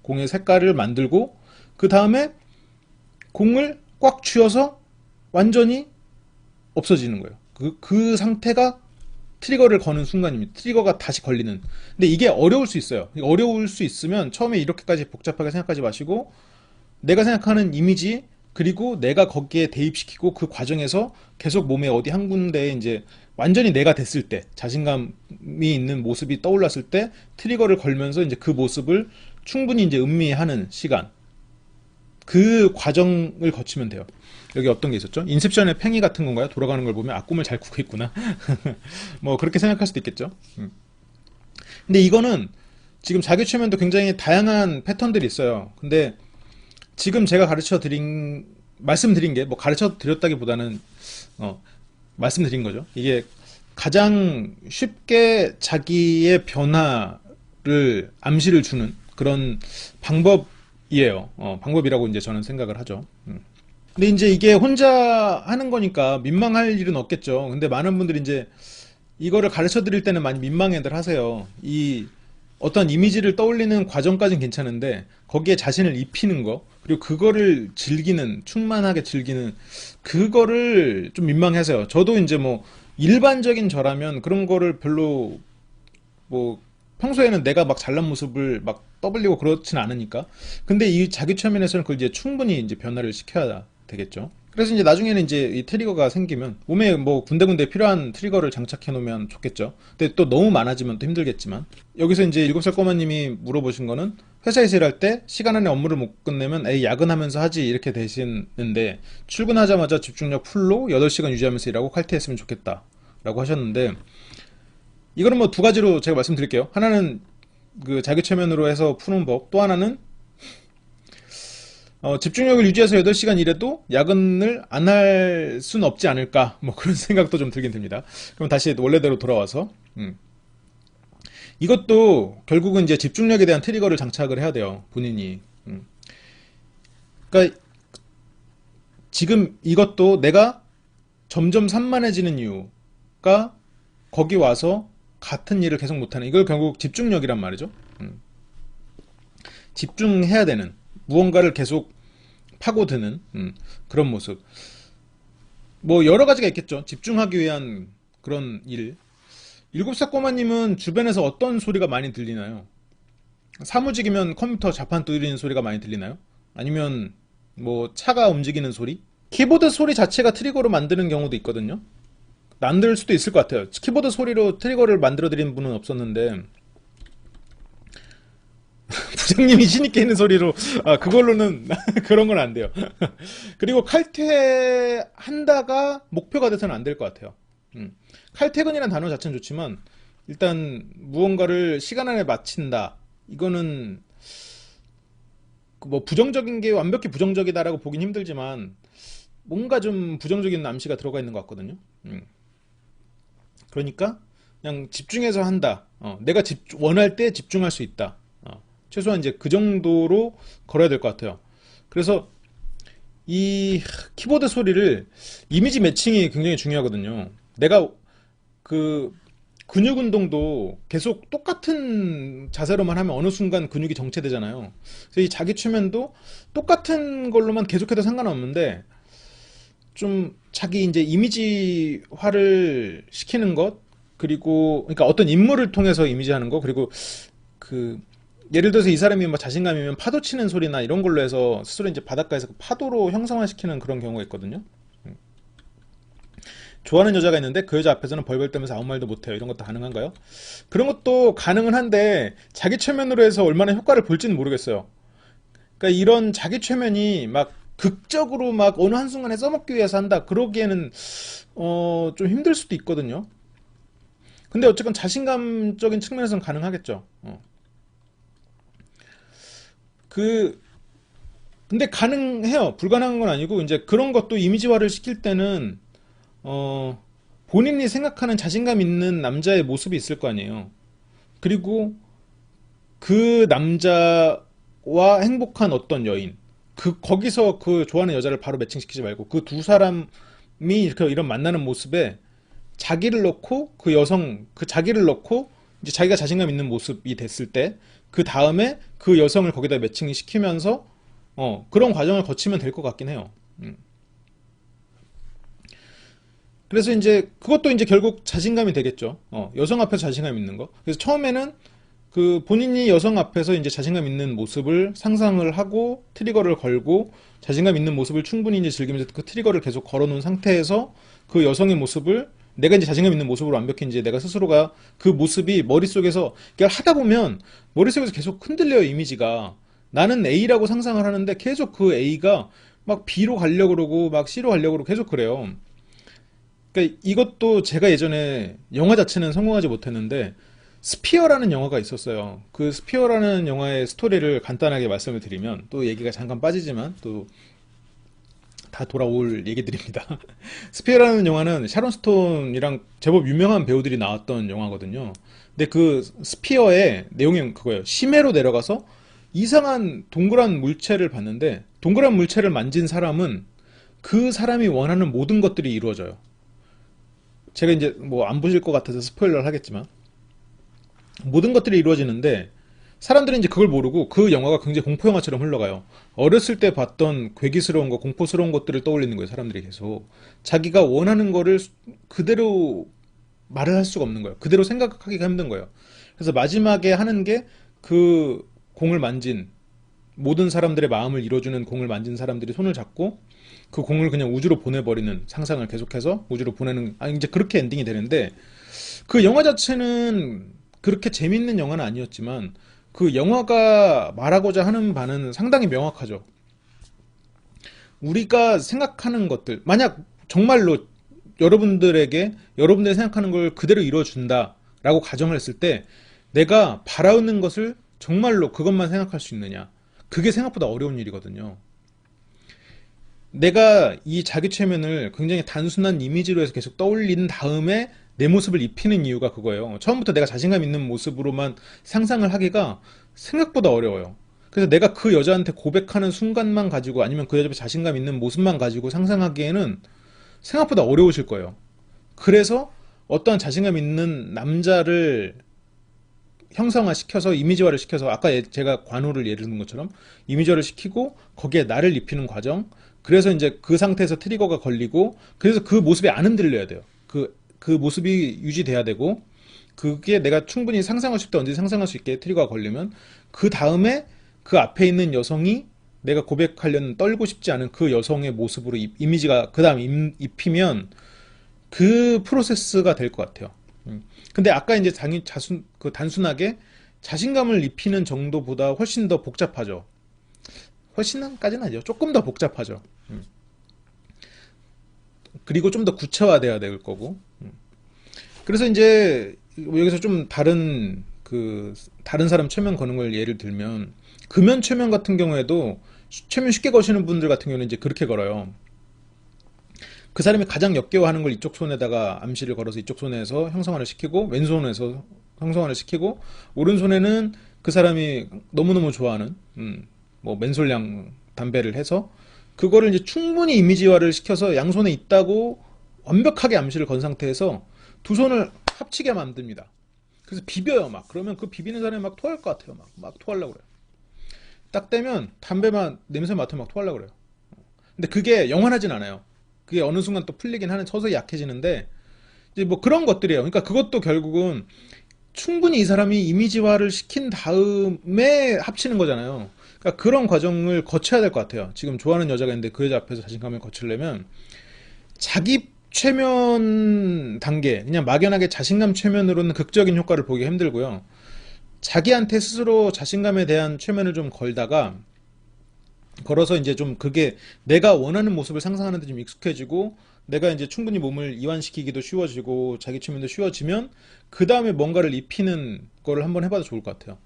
공의 색깔을 만들고, 그 다음에 공을 꽉 쥐어서 완전히 없어지는 거예요. 그 상태가 트리거를 거는 순간입니다. 트리거가 다시 걸리는. 근데 이게 어려울 수 있어요. 어려울 수 있으면 처음에 이렇게까지 복잡하게 생각하지 마시고, 내가 생각하는 이미지, 그리고 내가 거기에 대입시키고 그 과정에서 계속 몸에 어디 한 군데에 이제 완전히 내가 됐을 때, 자신감이 있는 모습이 떠올랐을 때 트리거를 걸면서 이제 그 모습을 충분히 이제 음미하는 시간, 그 과정을 거치면 돼요. 여기 어떤 게 있었죠? 인셉션의 팽이 같은 건가요? 돌아가는 걸 보면 꿈을 잘 꾸고 있구나. 뭐 그렇게 생각할 수도 있겠죠. 근데 이거는 지금 자기 최면도 굉장히 다양한 패턴들이 있어요. 근데 지금 제가 말씀드린 게, 뭐 가르쳐 드렸다기보다는 말씀드린 거죠. 이게 가장 쉽게 자기의 변화를 암시를 주는 그런 방법이에요. 방법이라고 이제 저는 생각을 하죠. 근데 이제 이게 혼자 하는 거니까 민망할 일은 없겠죠. 근데 많은 분들이 이제 이거를 가르쳐 드릴 때는 많이 민망해들 하세요. 이 어떤 이미지를 떠올리는 과정까지는 괜찮은데 거기에 자신을 입히는 거, 그리고 그거를 충만하게 즐기는 그거를 좀 민망해하세요. 저도 이제 뭐 일반적인 저라면 그런 거를 별로, 뭐 평소에는 내가 막 잘난 모습을 막 떠벌리고 그렇진 않으니까. 근데 이 자기 최면에서는 그걸 이제 충분히 이제 변화를 시켜야 되겠죠. 그래서 이제 나중에는 이제 이 트리거가 생기면 몸에 뭐 군데군데 필요한 트리거를 장착해 놓으면 좋겠죠. 근데 또 너무 많아지면 또 힘들겠지만, 여기서 이제 7살 꼬마님이 물어보신 거는 회사에서 일할 때 시간 안에 업무를 못 끝내면 에이 야근하면서 하지 이렇게 되시는데, 출근하자마자 집중력 풀로 8시간 유지하면서 일하고 칼퇴했으면 좋겠다 라고 하셨는데, 이거는 뭐 두 가지로 제가 말씀드릴게요. 하나는 그 자기 최면으로 해서 푸는 법, 또 하나는 집중력을 유지해서 8시간 일해도 야근을 안 할 순 없지 않을까, 뭐 그런 생각도 좀 들긴 듭니다. 그럼 다시 원래대로 돌아와서 이것도 결국은 이제 집중력에 대한 트리거를 장착을 해야 돼요, 본인이. 그러니까 지금 이것도 내가 점점 산만해지는 이유가 거기 와서 같은 일을 계속 못하는, 이걸 결국 집중력이란 말이죠. 집중해야 되는, 무언가를 계속 파고드는 그런 모습. 뭐 여러 가지가 있겠죠. 집중하기 위한 그런 일. 7살 꼬마님은 주변에서 어떤 소리가 많이 들리나요? 사무직이면 컴퓨터 자판 두드리는 소리가 많이 들리나요? 아니면 뭐 차가 움직이는 소리? 키보드 소리 자체가 트리거로 만드는 경우도 있거든요. 만들 수도 있을 것 같아요. 키보드 소리로 트리거를 만들어 드린 분은 없었는데, 부장님이 신있게 있는 소리로, 그걸로는, 그런 건 안 돼요. 그리고 칼퇴한다가 목표가 돼서는 안 될 것 같아요. 칼퇴근이라는 단어 자체는 좋지만, 일단, 무언가를 시간 안에 마친다. 이거는, 뭐, 부정적인 게 완벽히 부정적이다라고 보긴 힘들지만, 뭔가 좀 부정적인 암시가 들어가 있는 것 같거든요. 그러니까, 그냥 집중해서 한다. 내가 원할 때 집중할 수 있다. 최소한 이제 그 정도로 걸어야 될 것 같아요. 그래서 이 키보드 소리를 이미지 매칭이 굉장히 중요하거든요. 내가 그 근육 운동도 계속 똑같은 자세로만 하면 어느 순간 근육이 정체되잖아요. 그래서 이 자기 최면도 똑같은 걸로만 계속해도 상관없는데 좀 자기 이제 이미지화를 시키는 것 그리고 그러니까 어떤 인물을 통해서 이미지하는 거 그리고 그 예를 들어서 이 사람이 뭐 자신감이면 파도 치는 소리나 이런 걸로 해서 스스로 이제 바닷가에서 그 파도로 형상화시키는 그런 경우가 있거든요. 좋아하는 여자가 있는데 그 여자 앞에서는 벌벌 떨면서 아무 말도 못해요. 이런 것도 가능한가요? 그런 것도 가능은 한데 자기 최면으로 해서 얼마나 효과를 볼지는 모르겠어요. 그러니까 이런 자기 최면이 막 극적으로 막 어느 한순간에 써먹기 위해서 한다. 그러기에는 좀 힘들 수도 있거든요. 근데 어쨌건 자신감적인 측면에서는 가능하겠죠. 그 근데 가능해요. 불가능한 건 아니고 이제 그런 것도 이미지화를 시킬 때는 어, 본인이 생각하는 자신감 있는 남자의 모습이 있을 거 아니에요. 그리고 그 남자와 행복한 어떤 여인, 거기서 그 좋아하는 여자를 바로 매칭시키지 말고 그 두 사람이 이렇게 이런 만나는 모습에 자기를 넣고 그 여성, 그 자기를 넣고 이제 자기가 자신감 있는 모습이 됐을 때 그 다음에 그 여성을 거기다 매칭시키면서 그런 과정을 거치면 될 것 같긴 해요. 그래서 이제 그것도 이제 결국 자신감이 되겠죠. 여성 앞에서 자신감 있는 거. 그래서 처음에는 그 본인이 여성 앞에서 이제 자신감 있는 모습을 상상을 하고 트리거를 걸고 자신감 있는 모습을 충분히 이제 즐기면서 그 트리거를 계속 걸어놓은 상태에서 그 여성의 모습을 내가 이제 자신감 있는 모습으로 완벽히 이제 내가 스스로가 그 모습이 머릿속에서 그걸 하다 보면 머릿속에서 계속 흔들려요, 이미지가. 나는 A라고 상상을 하는데 계속 그 A가 막 B로 가려고 그러고 막 C로 가려고 그러고 계속 그래요. 그러니까 이것도 제가 예전에 영화 자체는 성공하지 못했는데 스피어라는 영화가 있었어요. 그 스피어라는 영화의 스토리를 간단하게 말씀을 드리면 또 얘기가 잠깐 빠지지만 또 다 돌아올 얘기들입니다. 스피어라는 영화는 샤론 스톤이랑 제법 유명한 배우들이 나왔던 영화거든요. 근데 그 스피어의 내용이 그거예요. 심해로 내려가서 이상한 동그란 물체를 봤는데 동그란 물체를 만진 사람은 그 사람이 원하는 모든 것들이 이루어져요. 제가 이제 뭐 안 보실 것 같아서 스포일러를 하겠지만 모든 것들이 이루어지는데 사람들이 이제 그걸 모르고 그 영화가 굉장히 공포 영화처럼 흘러가요. 어렸을 때 봤던 괴기스러운 거, 공포스러운 것들을 떠올리는 거예요. 사람들이 계속 자기가 원하는 거를 그대로 말을 할 수가 없는 거예요. 그대로 생각하기가 힘든 거예요. 그래서 마지막에 하는 게 그 공을 만진 모든 사람들의 마음을 이뤄주는 공을 만진 사람들이 손을 잡고 그 공을 그냥 우주로 보내버리는 상상을 계속해서 우주로 보내는 이제 그렇게 엔딩이 되는데 그 영화 자체는 그렇게 재밌는 영화는 아니었지만 그 영화가 말하고자 하는 바는 상당히 명확하죠. 우리가 생각하는 것들 만약 정말로 여러분들에게 여러분들이 생각하는 걸 그대로 이루어준다라고 가정을 했을 때 내가 바라는 것을 정말로 그것만 생각할 수 있느냐 그게 생각보다 어려운 일이거든요. 내가 이 자기 최면을 굉장히 단순한 이미지로 해서 계속 떠올린 다음에 내 모습을 입히는 이유가 그거예요. 처음부터 내가 자신감 있는 모습으로만 상상을 하기가 생각보다 어려워요. 그래서 내가 그 여자한테 고백하는 순간만 가지고 아니면 그 여자의 자신감 있는 모습만 가지고 상상하기에는 생각보다 어려우실 거예요. 그래서 어떠한 자신감 있는 남자를 형상화시켜서 이미지화를 시켜서 아까 제가 관우를 예를 든 것처럼 이미지화를 시키고 거기에 나를 입히는 과정 그래서 이제 그 상태에서 트리거가 걸리고 그래서 그 모습이 안 흔들려야 돼요. 그 모습이 유지돼야 되고 그게 내가 충분히 상상하고 싶다 언제 상상할 수 있게 트리거가 걸리면 그 다음에 그 앞에 있는 여성이 내가 고백하려는 떨고 싶지 않은 그 여성의 모습으로 이미지가 그 다음 입히면 그 프로세스가 될 것 같아요. 근데 아까 이제 단순하게 자신감을 입히는 정도보다 훨씬 더 복잡하죠. 훨씬까지는 아니죠. 조금 더 복잡하죠. 그리고 좀 더 구체화돼야 될 거고. 그래서 이제 여기서 좀 다른 사람 최면 거는 걸 예를 들면, 금연 최면 같은 경우에도 최면 쉽게 거시는 분들 같은 경우는 이제 그렇게 걸어요. 그 사람이 가장 역겨워하는 걸 이쪽 손에다가 암시를 걸어서 이쪽 손에서 형성화를 시키고, 왼손에서 형성화를 시키고, 오른손에는 그 사람이 너무너무 좋아하는 뭐 맨솔량 담배를 해서 그거를 이제 충분히 이미지화를 시켜서 양손에 있다고 완벽하게 암시를 건 상태에서 두 손을 합치게 만듭니다. 그래서 비벼요, 막. 그러면 그 비비는 사람이 막 토할 것 같아요. 막 토하려고 그래요. 딱 떼면 담배만 냄새 맡으면 막 토하려고 그래요. 근데 그게 영원하진 않아요. 그게 어느 순간 또 풀리긴 하는, 서서히 약해지는데, 이제 뭐 그런 것들이에요. 그러니까 그것도 결국은 충분히 이 사람이 이미지화를 시킨 다음에 합치는 거잖아요. 그러니까 그런 과정을 거쳐야 될 것 같아요. 지금 좋아하는 여자가 있는데 그 여자 앞에서 자신감을 거치려면 자기 최면 단계, 그냥 막연하게 자신감 최면으로는 극적인 효과를 보기 힘들고요. 자기한테 스스로 자신감에 대한 최면을 좀 걸어서 이제 좀 그게 내가 원하는 모습을 상상하는 데 좀 익숙해지고, 내가 이제 충분히 몸을 이완시키기도 쉬워지고 자기 최면도 쉬워지면 그 다음에 뭔가를 입히는 거를 한번 해봐도 좋을 것 같아요.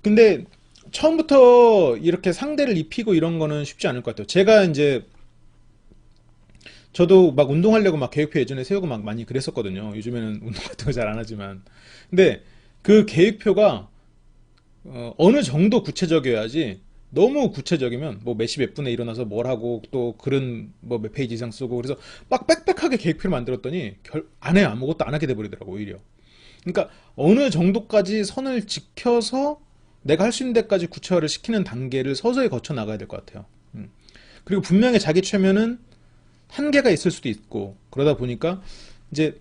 근데 처음부터 이렇게 상대를 입히고 이런 거는 쉽지 않을 것 같아요. 제가 이제 저도 막 운동하려고 막 계획표 예전에 세우고 막 많이 그랬었거든요. 요즘에는 운동 같은 거 잘 안 하지만. 근데 그 계획표가 어느 정도 구체적이어야지, 너무 구체적이면 뭐 몇 시 몇 분에 일어나서 뭘 하고 또 글은 뭐 몇 페이지 이상 쓰고, 그래서 막 빽빽하게 계획표를 만들었더니 안 해요. 아무것도 안 하게 돼버리더라고, 오히려. 그러니까 어느 정도까지 선을 지켜서 내가 할 수 있는 데까지 구체화를 시키는 단계를 서서히 거쳐 나가야 될 것 같아요. 그리고 분명히 자기 최면은 한계가 있을 수도 있고, 그러다 보니까 이제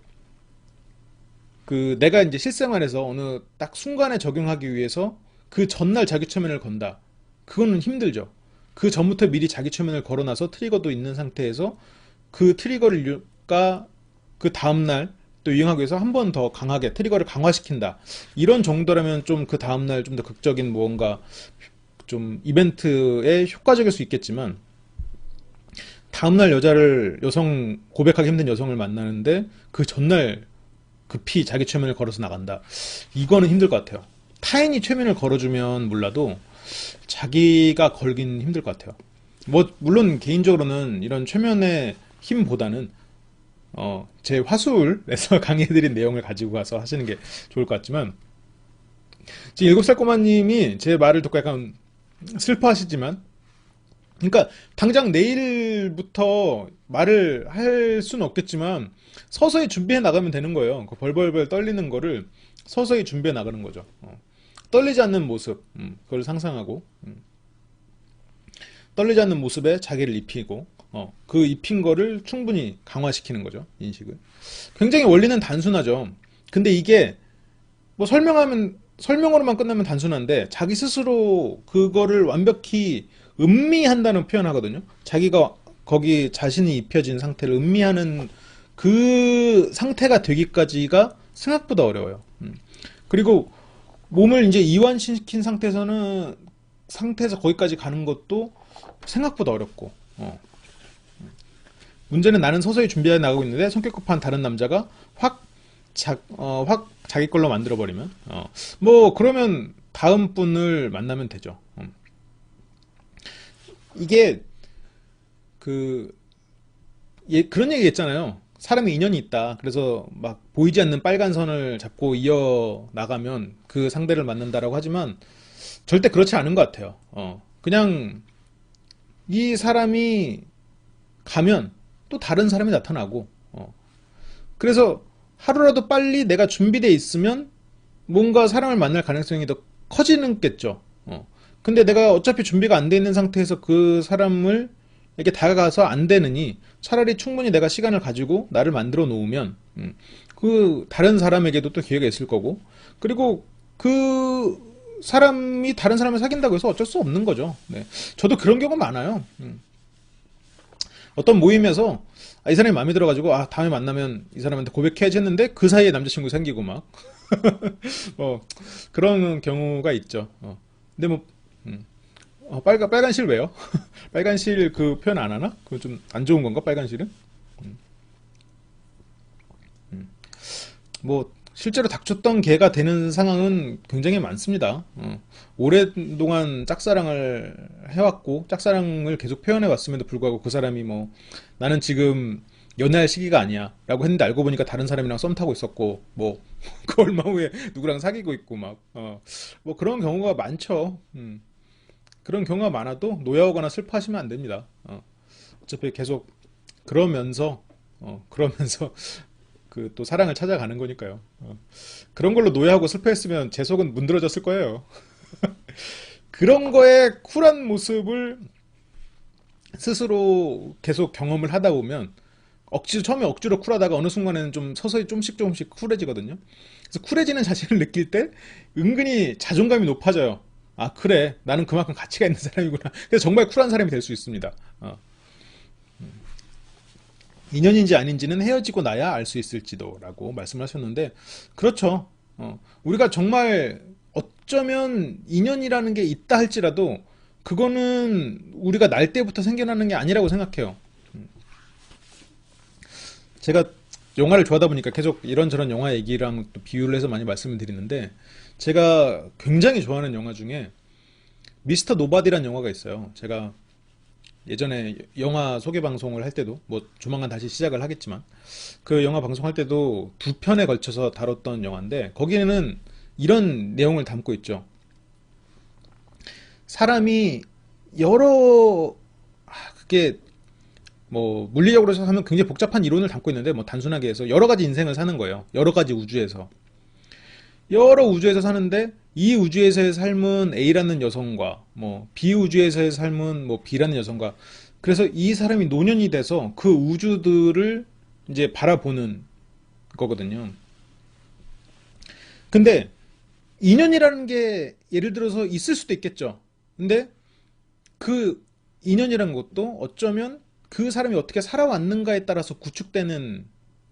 그 내가 이제 실생활에서 어느 딱 순간에 적용하기 위해서 그 전날 자기 최면을 건다. 그거는 힘들죠. 그 전부터 미리 자기 최면을 걸어놔서 트리거도 있는 상태에서 그 트리거가 그 다음날 또 유행하기 위해서 한 번 더 강하게 트리거를 강화시킨다. 이런 정도라면 좀 그 다음날 좀 더 극적인 무언가 좀 이벤트에 효과적일 수 있겠지만, 다음날 여성 고백하기 힘든 여성을 만나는데 그 전날 급히 자기 최면을 걸어서 나간다. 이거는 힘들 것 같아요. 타인이 최면을 걸어주면 몰라도 자기가 걸긴 힘들 것 같아요. 뭐 물론 개인적으로는 이런 최면의 힘보다는 제 화술에서 강의해드린 내용을 가지고 가서 하시는 게 좋을 것 같지만, 지금 7살 꼬마님이 제 말을 듣고 약간 슬퍼하시지만, 그러니까 당장 내일부터 말을 할 수는 없겠지만 서서히 준비해 나가면 되는 거예요. 그 벌벌벌 떨리는 거를 서서히 준비해 나가는 거죠. 떨리지 않는 모습, 그걸 상상하고, 떨리지 않는 모습에 자기를 입히고, 그 입힌 거를 충분히 강화시키는 거죠, 인식을. 굉장히 원리는 단순하죠. 근데 이게 뭐 설명으로만 끝나면 단순한데, 자기 스스로 그거를 완벽히 음미한다는 표현 하거든요. 자기가 거기 자신이 입혀진 상태를 음미하는 그 상태가 되기까지가 생각보다 어려워요. 그리고 몸을 이제 이완시킨 상태에서 거기까지 가는 것도 생각보다 어렵고, 문제는 나는 서서히 준비해 나가고 있는데 성격 급한 다른 남자가 확 자기 걸로 만들어버리면, 뭐 그러면 다음 분을 만나면 되죠. 이게 그런 얘기 했잖아요. 사람이 인연이 있다. 그래서 막 보이지 않는 빨간 선을 잡고 이어 나가면 그 상대를 만난다라고 하지만 절대 그렇지 않은 것 같아요. 그냥 이 사람이 가면 또 다른 사람이 나타나고, 그래서 하루라도 빨리 내가 준비돼 있으면 뭔가 사람을 만날 가능성이 더 커지는겠죠. 근데 내가 어차피 준비가 안 돼 있는 상태에서 그 사람을 이렇게 다가가서 안 되느니 차라리 충분히 내가 시간을 가지고 나를 만들어 놓으면 그 다른 사람에게도 또 기회가 있을 거고, 그리고 그 사람이 다른 사람을 사귄다고 해서 어쩔 수 없는 거죠. 네. 저도 그런 경우 많아요. 어떤 모임에서 이 사람이 마음에 들어가지고 다음에 만나면 이 사람한테 고백해야지 했는데 그 사이에 남자친구 생기고 막 그런 경우가 있죠. 근데 뭐 빨간 실 왜요? 빨간 실 그 표현 안 하나? 그거 좀 안 좋은 건가? 빨간 실은? 뭐 실제로 닥쳤던 개가 되는 상황은 굉장히 많습니다. 오랫동안 짝사랑을 해왔고 짝사랑을 계속 표현해 왔음에도 불구하고 그 사람이 뭐 나는 지금 연애할 시기가 아니야 라고 했는데 알고 보니까 다른 사람이랑 썸 타고 있었고 뭐 그 얼마 후에 누구랑 사귀고 있고 막 뭐 그런 경우가 많죠. 그런 경우가 많아도 노여우거나 슬퍼하시면 안 됩니다. 어차피 계속 그러면서 그러면서 그 또 사랑을 찾아가는 거니까요. 그런 걸로 노예하고 슬퍼했으면 제 속은 문드러졌을 거예요. 그런 거에 쿨한 모습을 스스로 계속 경험을 하다 보면 처음에 억지로 쿨하다가 어느 순간에는 좀 서서히 조금씩 쿨해지거든요. 그래서 쿨해지는 자신을 느낄 때 은근히 자존감이 높아져요. 그래. 나는 그만큼 가치가 있는 사람이구나. 그래서 정말 쿨한 사람이 될 수 있습니다. 인연인지 아닌지는 헤어지고 나야 알 수 있을지도 라고 말씀하셨는데 그렇죠. 우리가 정말 어쩌면 인연이라는 게 있다 할지라도 그거는 우리가 날 때부터 생겨나는 게 아니라고 생각해요. 제가 영화를 좋아하다 보니까 계속 이런저런 영화 얘기랑 또 비유를 해서 많이 말씀을 드리는데 제가 굉장히 좋아하는 영화 중에 미스터 노바디라는 영화가 있어요. 제가 예전에 영화 소개 방송을 할 때도 뭐 조만간 다시 시작을 하겠지만 그 영화 방송할 때도 두 편에 걸쳐서 다뤘던 영화인데 거기에는 이런 내용을 담고 있죠. 사람이 여러 그게 뭐 물리적으로 하면 굉장히 복잡한 이론을 담고 있는데 뭐 단순하게 해서 여러 가지 인생을 사는 거예요. 여러 가지 우주에서 여러 우주에서 사는데 이 우주에서의 삶은 A라는 여성과 뭐 B 우주에서의 삶은 뭐 B라는 여성과 그래서 이 사람이 노년이 돼서 그 우주들을 이제 바라보는 거거든요. 근데 인연이라는 게 예를 들어서 있을 수도 있겠죠. 근데 그 인연이라는 것도 어쩌면 그 사람이 어떻게 살아왔는가에 따라서 구축되는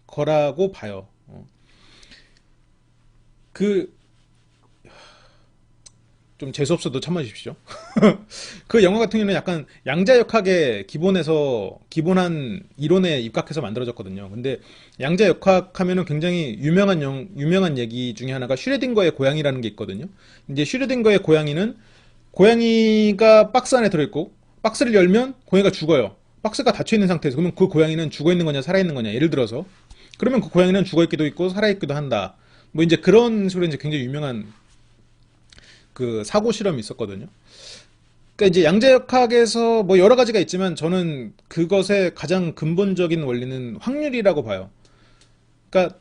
거라고 봐요. 그 좀 재수없어도 참아주십시오. 그 영화 같은 경우는 약간 양자역학의 기본한 이론에 입각해서 만들어졌거든요. 근데 양자역학 하면은 굉장히 유명한 얘기 중에 하나가 슈레딩거의 고양이라는 게 있거든요. 이제 슈레딩거의 고양이는 고양이가 박스 안에 들어있고 박스를 열면 고양이가 죽어요. 박스가 닫혀있는 상태에서 그러면 그 고양이는 죽어있는 거냐 살아있는 거냐 예를 들어서 그러면 그 고양이는 죽어있기도 있고 살아있기도 한다. 뭐 이제 그런 식으로 이제 굉장히 유명한 그 사고 실험이 있었거든요. 그러니까 이제 양자역학에서 뭐 여러 가지가 있지만 저는 그것의 가장 근본적인 원리는 확률이라고 봐요. 그러니까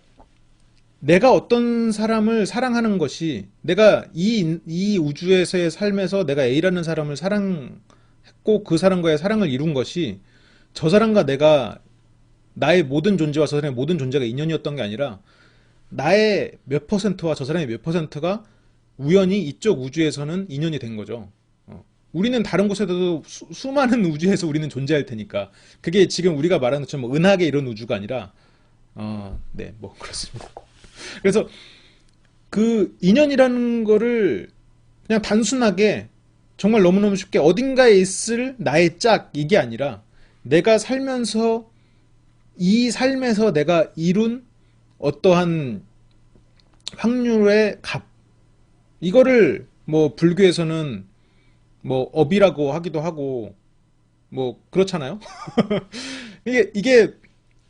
내가 어떤 사람을 사랑하는 것이 내가 이 우주에서의 삶에서 내가 A라는 사람을 사랑했고 그 사람과의 사랑을 이룬 것이 저 사람과 내가 나의 모든 존재와 저 사람의 모든 존재가 인연이었던 게 아니라 나의 몇 퍼센트와 저 사람의 몇 퍼센트가 우연히 이쪽 우주에서는 인연이 된 거죠. 우리는 다른 곳에도 수많은 우주에서 우리는 존재할 테니까 그게 지금 우리가 말하는 것처럼 뭐 은하계 이런 우주가 아니라 네, 뭐 그렇습니다. 그래서 그 인연이라는 거를 그냥 단순하게 정말 너무너무 쉽게 어딘가에 있을 나의 짝 이게 아니라 내가 살면서 이 삶에서 내가 이룬 어떠한 확률의 값 이거를 뭐 불교에서는 뭐 업이라고 하기도 하고 뭐 그렇잖아요. 이게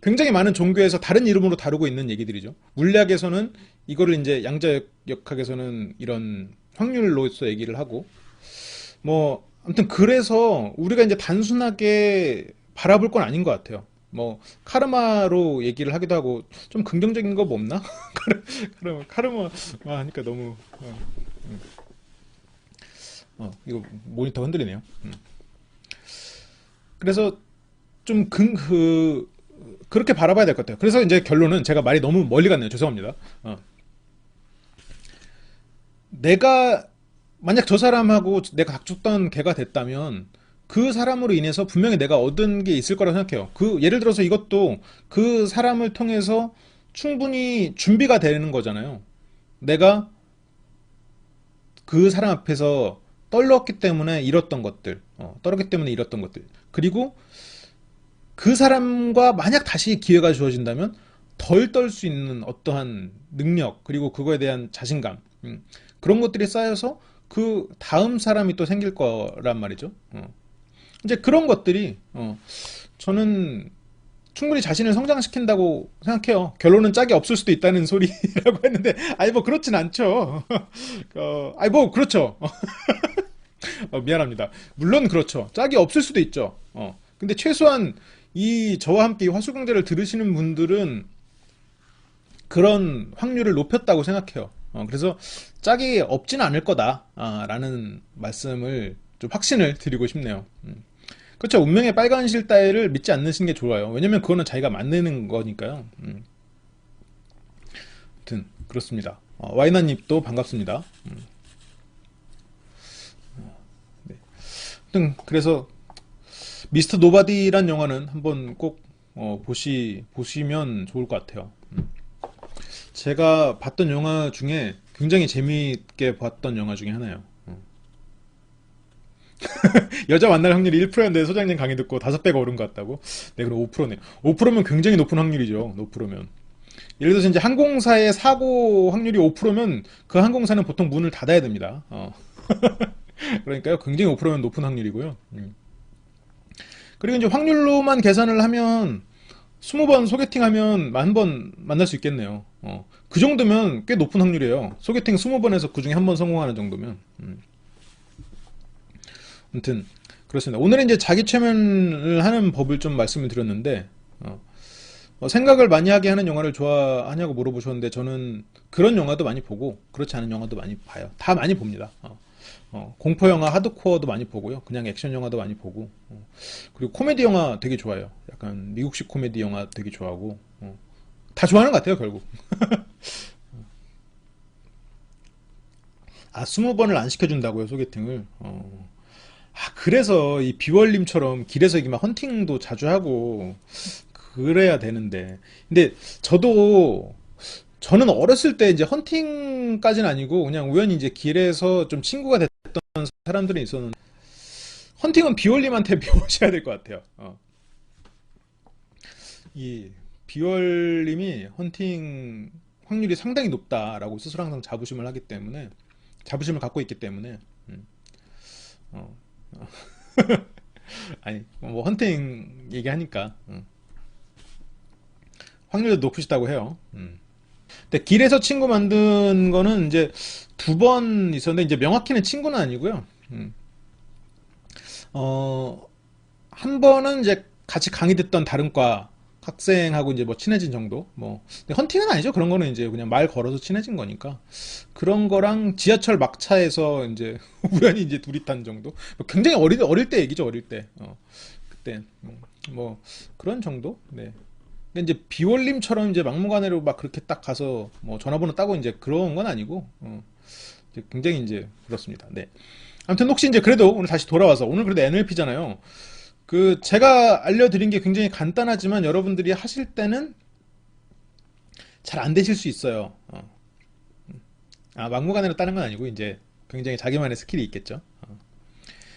굉장히 많은 종교에서 다른 이름으로 다루고 있는 얘기들이죠. 물리학에서는 이거를 이제 양자역학에서는 이런 확률로서 얘기를 하고 뭐 아무튼 그래서 우리가 이제 단순하게 바라볼 건 아닌 것 같아요. 뭐 카르마로 얘기를 하기도 하고 좀 긍정적인 거 뭐 없나? 카르마 하니까 너무 이거 모니터 흔들리네요. 그래서 좀 그렇게 바라봐야 될 것 같아요. 그래서 이제 결론은 제가 말이 너무 멀리 갔네요. 죄송합니다. 내가 만약 저 사람하고 내가 닥쳤던 개가 됐다면 그 사람으로 인해서 분명히 내가 얻은 게 있을 거라고 생각해요. 예를 들어서 이것도 그 사람을 통해서 충분히 준비가 되는 거잖아요. 내가 그 사람 앞에서 떨었기 때문에 잃었던 것들, 떨었기 때문에 잃었던 것들. 그리고 그 사람과 만약 다시 기회가 주어진다면 덜 떨 수 있는 어떠한 능력, 그리고 그거에 대한 자신감, 그런 것들이 쌓여서 그 다음 사람이 또 생길 거란 말이죠. 이제 그런 것들이, 저는 충분히 자신을 성장시킨다고 생각해요. 결론은 짝이 없을 수도 있다는 소리라고 했는데, 아니, 뭐, 그렇진 않죠. 아니, 뭐, 그렇죠. 미안합니다. 물론 그렇죠. 짝이 없을 수도 있죠. 근데 최소한 저와 함께 이 화수강좌를 들으시는 분들은 그런 확률을 높였다고 생각해요. 그래서 짝이 없진 않을 거다라는 말씀을 좀 확신을 드리고 싶네요. 그렇죠. 운명의 빨간 실 따위를 믿지 않으시는 게 좋아요. 왜냐면 그거는 자기가 만드는 거니까요. 아무튼 그렇습니다. 와이나님도 반갑습니다. 네. 아무튼 그래서 미스터 노바디란 영화는 한번 꼭 보시면 좋을 것 같아요. 제가 봤던 영화 중에 굉장히 재미있게 봤던 영화 중에 하나예요. 여자 만날 확률이 1%였는데 소장님 강의 듣고 5배가 오른 것 같다고? 네, 그럼 5%네요. 5%면 굉장히 높은 확률이죠. 5%면. 예를 들어서 이제 항공사의 사고 확률이 5%면 그 항공사는 보통 문을 닫아야 됩니다. 그러니까요. 굉장히 5%면 높은 확률이고요. 그리고 이제 확률로만 계산을 하면 20번 소개팅하면 10,000번 만날 수 있겠네요. 그 정도면 꽤 높은 확률이에요. 소개팅 20번에서 그 중에 한 번 성공하는 정도면. 아무튼 그렇습니다. 오늘은 이제 자기 최면을 하는 법을 좀 말씀을 드렸는데 생각을 많이 하게 하는 영화를 좋아하냐고 물어보셨는데 저는 그런 영화도 많이 보고 그렇지 않은 영화도 많이 봐요. 다 많이 봅니다. 공포 영화, 하드코어도 많이 보고요. 그냥 액션 영화도 많이 보고 그리고 코미디 영화 되게 좋아해요. 약간 미국식 코미디 영화 되게 좋아하고 다 좋아하는 것 같아요, 결국. 20번을 안 시켜준다고요, 소개팅을. 그래서 이 비월님처럼 길에서 이게 막 헌팅도 자주 하고 그래야 되는데. 근데 저는 어렸을 때 이제 헌팅까지는 아니고 그냥 우연히 이제 길에서 좀 친구가 됐던 사람들이 있었는데 헌팅은 비월님한테 배우셔야 될 것 같아요. 이 비월님이 헌팅 확률이 상당히 높다라고 스스로 항상 자부심을 갖고 있기 때문에 어, 아니 뭐 헌팅 얘기하니까 확률도 높으시다고 해요. 근데 길에서 친구 만든 거는 이제 2번 있었는데 이제 명확히는 친구는 아니고요. 한 번은 이제 같이 강의 듣던 다른 과 학생하고 이제 뭐 친해진 정도. 근데 헌팅은 아니죠. 그런 거는 이제 그냥 말 걸어서 친해진 거니까. 그런 거랑 지하철 막차에서 이제 우연히 이제 둘이 탄 정도. 굉장히 어릴 때 얘기죠. 어릴 때. 그때 그런 정도. 네. 근데 이제 비월님처럼 이제 막무가내로 막 그렇게 딱 가서 뭐 전화번호 따고 이제 그런 건 아니고 이제 굉장히 이제 그렇습니다. 네. 아무튼 혹시 이제 그래도 오늘 다시 돌아와서 오늘 그래도 NLP잖아요. 제가 알려드린 게 굉장히 간단하지만 여러분들이 하실 때는 잘 안 되실 수 있어요. 막무가내로 따는 건 아니고 이제 굉장히 자기만의 스킬이 있겠죠.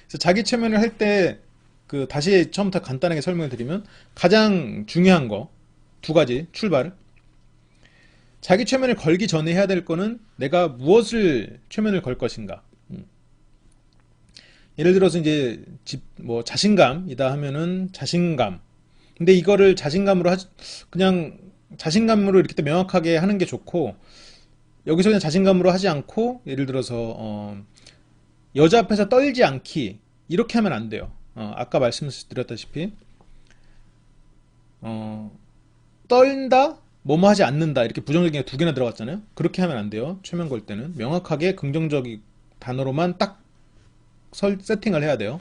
그래서 자기 최면을 할 때 다시 처음부터 간단하게 설명을 드리면 가장 중요한 거 2가지 출발. 자기 최면을 걸기 전에 해야 될 거는 내가 무엇을 최면을 걸 것인가. 예를 들어서 이제 자신감이다 하면은 자신감. 근데 이거를 그냥 자신감으로 이렇게 또 명확하게 하는 게 좋고 여기서 그냥 자신감으로 하지 않고 예를 들어서 여자 앞에서 떨지 않기 이렇게 하면 안 돼요. 아까 말씀드렸다시피 떨다 뭐뭐 하지 않는다 이렇게 부정적인 게 2개나 들어갔잖아요. 그렇게 하면 안 돼요. 최면 걸 때는 명확하게 긍정적인 단어로만 딱 세팅을 해야 돼요.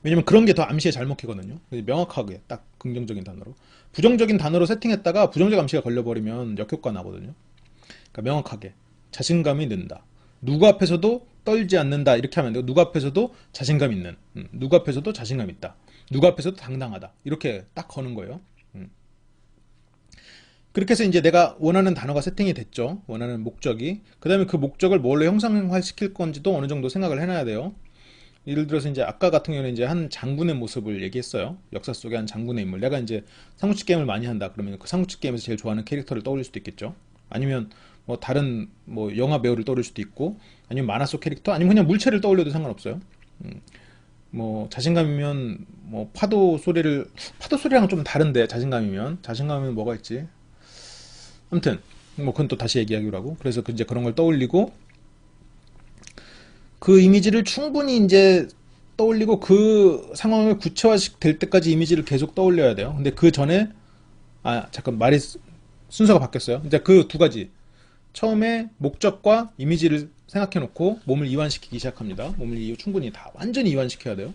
왜냐면 그런 게 더 암시에 잘 먹히거든요. 명확하게 딱 긍정적인 단어로. 부정적인 단어로 세팅했다가 부정적 암시가 걸려버리면 역효과 나거든요. 그러니까 명확하게 자신감이 는다. 누구 앞에서도 떨지 않는다 이렇게 하면 되고 누구 앞에서도 자신감 있는, 누구 앞에서도 자신감 있다, 누구 앞에서도 당당하다 이렇게 딱 거는 거예요. 그렇게 해서 이제 내가 원하는 단어가 세팅이 됐죠. 원하는 목적이. 그 다음에 그 목적을 뭘로 형상화시킬 건지도 어느 정도 생각을 해놔야 돼요. 예를 들어서 이제 아까 같은 경우는 이제 한 장군의 모습을 얘기했어요. 역사 속의 한 장군의 인물. 내가 이제 삼국지 게임을 많이 한다. 그러면 그 삼국지 게임에서 제일 좋아하는 캐릭터를 떠올릴 수도 있겠죠. 아니면 뭐 다른 뭐 영화 배우를 떠올릴 수도 있고, 아니면 만화 속 캐릭터, 아니면 그냥 물체를 떠올려도 상관없어요. 뭐 자신감이면 뭐 파도 소리랑 좀 다른데 자신감이면 뭐가 있지? 아무튼 뭐 그건 또 다시 얘기하기로 하고. 그래서 이제 그런 걸 떠올리고 그 이미지를 충분히 이제 떠올리고 그 상황을 구체화 될 때까지 이미지를 계속 떠올려야 돼요. 근데 그 전에 잠깐 말이 순서가 바뀌었어요. 이제 그 두 가지, 처음에 목적과 이미지를 생각해 놓고 몸을 이완시키기 시작합니다. 몸을 충분히 다 완전히 이완시켜야 돼요.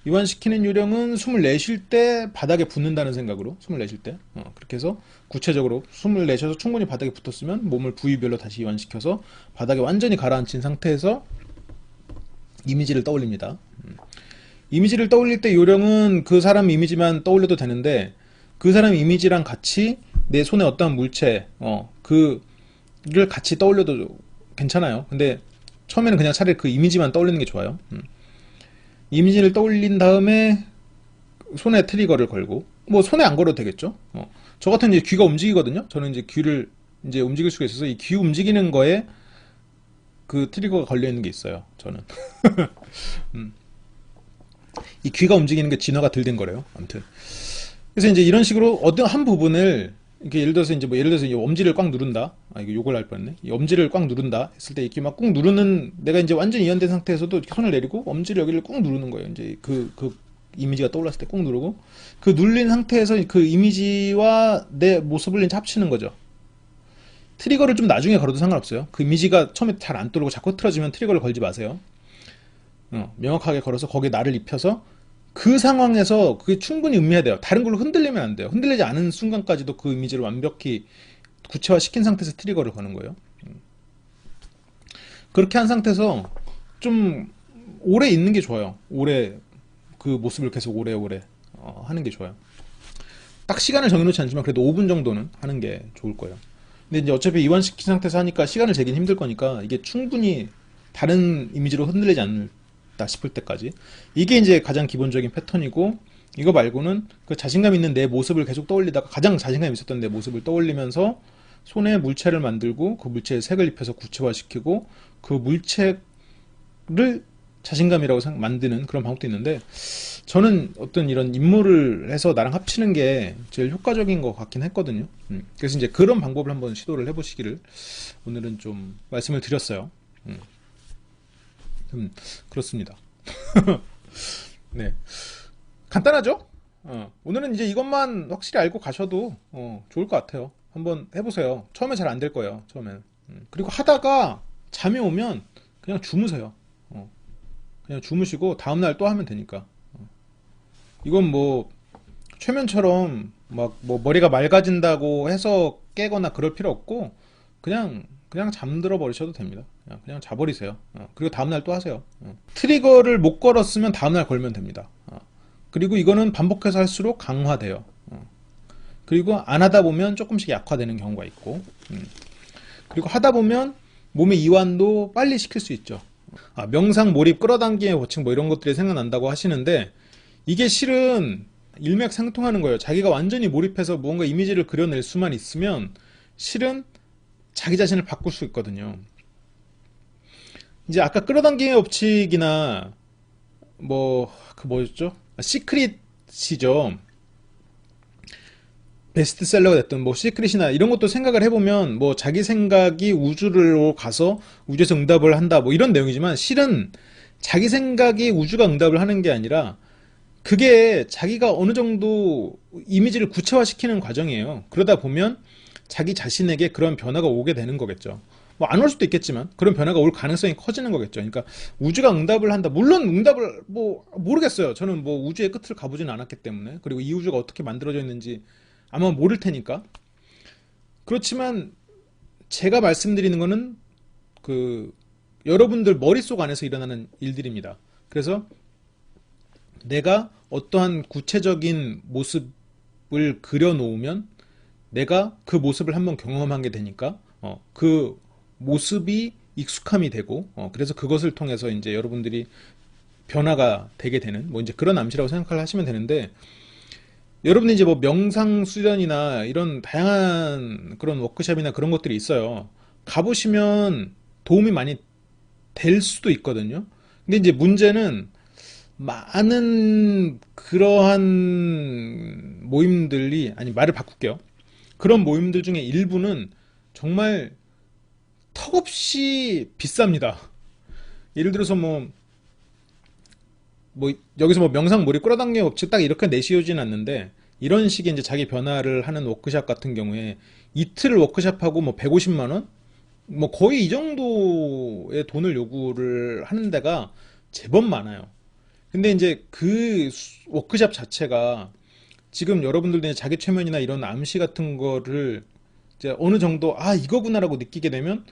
이완시키는 요령은 숨을 내쉴 때 바닥에 붙는다는 생각으로, 숨을 내쉴 때 그렇게 해서 구체적으로 숨을 내쉬어서 충분히 바닥에 붙었으면 몸을 부위별로 다시 이완시켜서 바닥에 완전히 가라앉힌 상태에서 이미지를 떠올립니다. 이미지를 떠올릴 때 요령은 그 사람 이미지만 떠올려도 되는데 그 사람 이미지랑 같이 내 손에 어떠한 물체 그를 같이 떠올려도 괜찮아요. 근데 처음에는 그냥 차라리 그 이미지만 떠올리는 게 좋아요. 이미지를 떠올린 다음에 손에 트리거를 걸고, 뭐 손에 안 걸어도 되겠죠. 저 같은 이제 귀가 움직이거든요. 저는 이제 귀를 이제 움직일 수가 있어서 이 귀 움직이는 거에 그 트리거가 걸려 있는 게 있어요. 저는 이 귀가 움직이는 게 진화가 덜 된 거래요. 아무튼 그래서 이제 이런 식으로 어떤 한 부분을 이렇게 예를 들어서 이제 이 엄지를 꽉 누른다. 이거 욕을 할 뻔했네. 이 엄지를 꽉 누른다 했을 때 이렇게 막 꾹 누르는, 내가 이제 완전히 이완된 상태에서도 이렇게 손을 내리고 엄지를 여기를 꾹 누르는 거예요. 이제 그 이미지가 떠올랐을 때 꾹 누르고 그 눌린 상태에서 그 이미지와 내 모습을 이제 합치는 거죠. 트리거를 좀 나중에 걸어도 상관없어요. 그 이미지가 처음에 잘 안 떠오르고 자꾸 틀어지면 트리거를 걸지 마세요. 명확하게 걸어서 거기에 나를 입혀서 그 상황에서 그게 충분히 음미해야 돼요. 다른 걸로 흔들리면 안 돼요. 흔들리지 않은 순간까지도 그 이미지를 완벽히 구체화 시킨 상태에서 트리거를 거는 거예요. 그렇게 한 상태에서 좀 오래 있는 게 좋아요. 오래 그 모습을 계속 오래오래 하는 게 좋아요. 딱 시간을 정해놓지 않지만 그래도 5분 정도는 하는 게 좋을 거예요. 근데 이제 어차피 이완시킨 상태에서 하니까 시간을 재긴 힘들 거니까 이게 충분히 다른 이미지로 흔들리지 않는다 싶을 때까지, 이게 이제 가장 기본적인 패턴이고, 이거 말고는 그 자신감 있는 내 모습을 계속 떠올리다가 가장 자신감 있었던 내 모습을 떠올리면서 손에 물체를 만들고 그 물체에 색을 입혀서 구체화시키고 그 물체를 자신감이라고 만드는 그런 방법도 있는데, 저는 어떤 이런 인물을 해서 나랑 합치는 게 제일 효과적인 것 같긴 했거든요. 그래서 이제 그런 방법을 한번 시도를 해보시기를 오늘은 좀 말씀을 드렸어요. 그렇습니다. 네, 간단하죠? 오늘은 이제 이것만 확실히 알고 가셔도 좋을 것 같아요. 한번 해보세요. 처음에 잘 안 될 거예요. 처음엔. 그리고 하다가 잠이 오면 그냥 주무세요. 그냥 주무시고 다음날 또 하면 되니까. 이건 뭐 최면처럼 막 뭐 머리가 맑아진다고 해서 깨거나 그럴 필요 없고 그냥 잠들어 버리셔도 됩니다. 그냥 자버리세요. 그리고 다음날 또 하세요. 트리거를 못 걸었으면 다음날 걸면 됩니다. 그리고 이거는 반복해서 할수록 강화돼요. 그리고 안 하다 보면 조금씩 약화되는 경우가 있고, 그리고 하다 보면 몸의 이완도 빨리 시킬 수 있죠. 명상, 몰입, 끌어당김의 법칙 뭐 이런 것들이 생각난다고 하시는데, 이게 실은 일맥상통하는 거예요. 자기가 완전히 몰입해서 무언가 이미지를 그려낼 수만 있으면 실은 자기 자신을 바꿀 수 있거든요. 이제 아까 끌어당김의 법칙이나 뭐였죠? 시크릿이죠. 베스트셀러가 됐던 뭐 시크릿이나 이런 것도 생각을 해보면 뭐 자기 생각이 우주로 가서 우주에서 응답을 한다 뭐 이런 내용이지만, 실은 자기 생각이 우주가 응답을 하는 게 아니라 그게 자기가 어느 정도 이미지를 구체화시키는 과정이에요. 그러다 보면 자기 자신에게 그런 변화가 오게 되는 거겠죠. 뭐 안 올 수도 있겠지만 그런 변화가 올 가능성이 커지는 거겠죠. 그러니까 우주가 응답을 한다. 물론 응답을 뭐 모르겠어요. 저는 뭐 우주의 끝을 가보지는 않았기 때문에, 그리고 이 우주가 어떻게 만들어져 있는지 아마 모를 테니까. 그렇지만 제가 말씀드리는 거는 그 여러분들 머릿속 안에서 일어나는 일들입니다. 그래서 내가 어떠한 구체적인 모습을 그려놓으면 내가 그 모습을 한번 경험하게 되니까 그 모습이 익숙함이 되고 그래서 그것을 통해서 이제 여러분들이 변화가 되게 되는 뭐 이제 그런 암시라고 생각을 하시면 되는데 여러분이 이제 뭐 명상 수련이나 이런 다양한 그런 워크숍이나 그런 것들이 있어요. 가보시면 도움이 많이 될 수도 있거든요. 근데 이제 문제는 많은 그러한 모임들이 아니 말을 바꿀게요. 그런 모임들 중에 일부는 정말 턱없이 비쌉니다. 예를 들어서 뭐 여기서 뭐 명상 몰입 끌어당겨 법칙 딱 이렇게 내세우진 않는데 이런 식의 이제 자기 변화를 하는 워크샵 같은 경우에 이틀 워크샵하고 뭐 150만 원? 뭐 거의 이 정도의 돈을 요구를 하는 데가 제법 많아요. 근데 이제 그 워크샵 자체가 지금 여러분들도 이제 자기 최면이나 이런 암시 같은 거를 이제 어느 정도 아 이거구나라고 느끼게 되면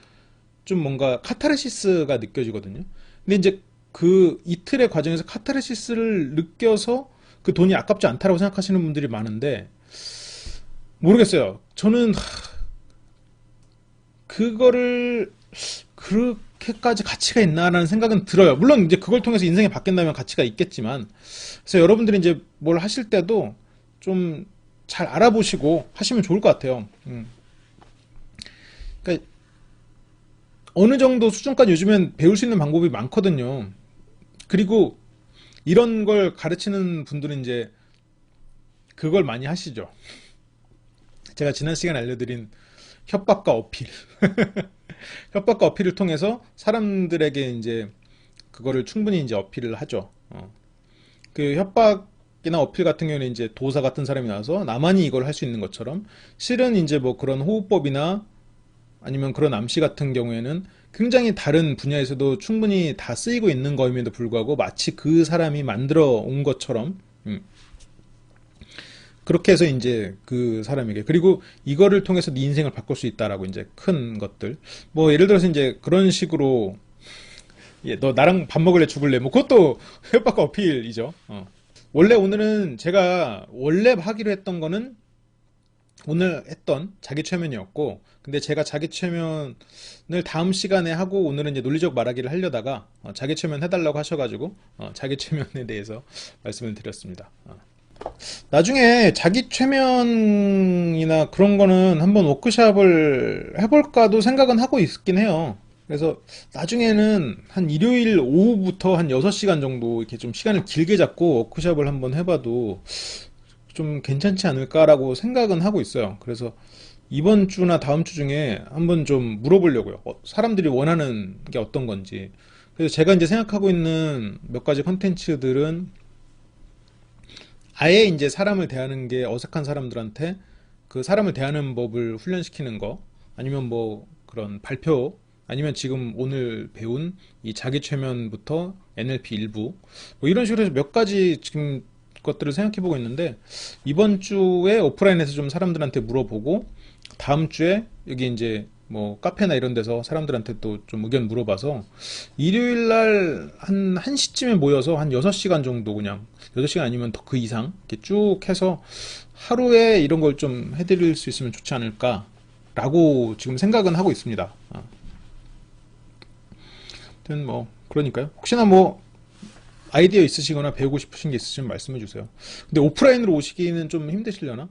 좀 뭔가 카타르시스가 느껴지거든요. 근데 이제 그 이틀의 과정에서 카타르시스를 느껴서 그 돈이 아깝지 않다라고 생각하시는 분들이 많은데 모르겠어요. 저는 그거를 그렇게까지 가치가 있나라는 생각은 들어요. 물론 이제 그걸 통해서 인생이 바뀐다면 가치가 있겠지만 그래서 여러분들이 이제 뭘 하실 때도 좀 잘 알아보시고 하시면 좋을 것 같아요. 그러니까 어느 정도 수준까지 요즘엔 배울 수 있는 방법이 많거든요. 그리고 이런 걸 가르치는 분들은 이제 그걸 많이 하시죠. 제가 지난 시간에 알려드린 협박과 어필. 협박과 어필을 통해서 사람들에게 이제 그거를 충분히 이제 어필을 하죠. 그 협박이나 어필 같은 경우는 이제 도사 같은 사람이 나와서 나만이 이걸 할 수 있는 것처럼 실은 이제 뭐 그런 호흡법이나 아니면 그런 암시 같은 경우에는 굉장히 다른 분야에서도 충분히 다 쓰이고 있는 거임에도 불구하고 마치 그 사람이 만들어 온 것처럼 그렇게 해서 이제 그 사람에게 그리고 이거를 통해서 네 인생을 바꿀 수 있다라고 이제 큰 것들 뭐 예를 들어서 이제 그런 식으로 너 나랑 밥 먹을래 죽을래 뭐 그것도 협박과 어필이죠. 원래 오늘은 제가 원래 하기로 했던 거는 오늘 했던 자기 최면이었고 근데 제가 자기 최면을 다음 시간에 하고 오늘은 이제 논리적 말하기를 하려다가 자기 최면 해달라고 하셔가지고 자기 최면에 대해서 말씀을 드렸습니다. 나중에 자기 최면이나 그런 거는 한번 워크샵을 해볼까도 생각은 하고 있긴 해요. 그래서 나중에는 한 일요일 오후부터 한 6시간 정도 이렇게 좀 시간을 길게 잡고 워크샵을 한번 해봐도 좀 괜찮지 않을까라고 생각은 하고 있어요. 그래서 이번 주나 다음 주 중에 한번 좀 물어보려고요. 사람들이 원하는 게 어떤 건지. 그래서 제가 이제 생각하고 있는 몇 가지 컨텐츠들은 아예 이제 사람을 대하는 게 어색한 사람들한테 그 사람을 대하는 법을 훈련시키는 거 아니면 뭐 그런 발표 아니면 지금 오늘 배운 이 자기 최면부터 NLP 일부 뭐 이런 식으로 해서 몇 가지 지금 것들을 생각해 보고 있는데 이번 주에 오프라인에서 좀 사람들한테 물어보고 다음 주에 여기 이제 뭐 카페나 이런 데서 사람들한테 또 좀 의견 물어봐서 일요일 날 한 1시쯤에 모여서 한 6시간 정도 그냥 6시간 아니면 더 그 이상 이렇게 쭉 해서 하루에 이런 걸 좀 해드릴 수 있으면 좋지 않을까라고 지금 생각은 하고 있습니다. 아무튼 뭐 그러니까요. 혹시나 뭐 아이디어 있으시거나 배우고 싶으신 게 있으시면 말씀해 주세요. 근데 오프라인으로 오시기는 좀 힘드시려나?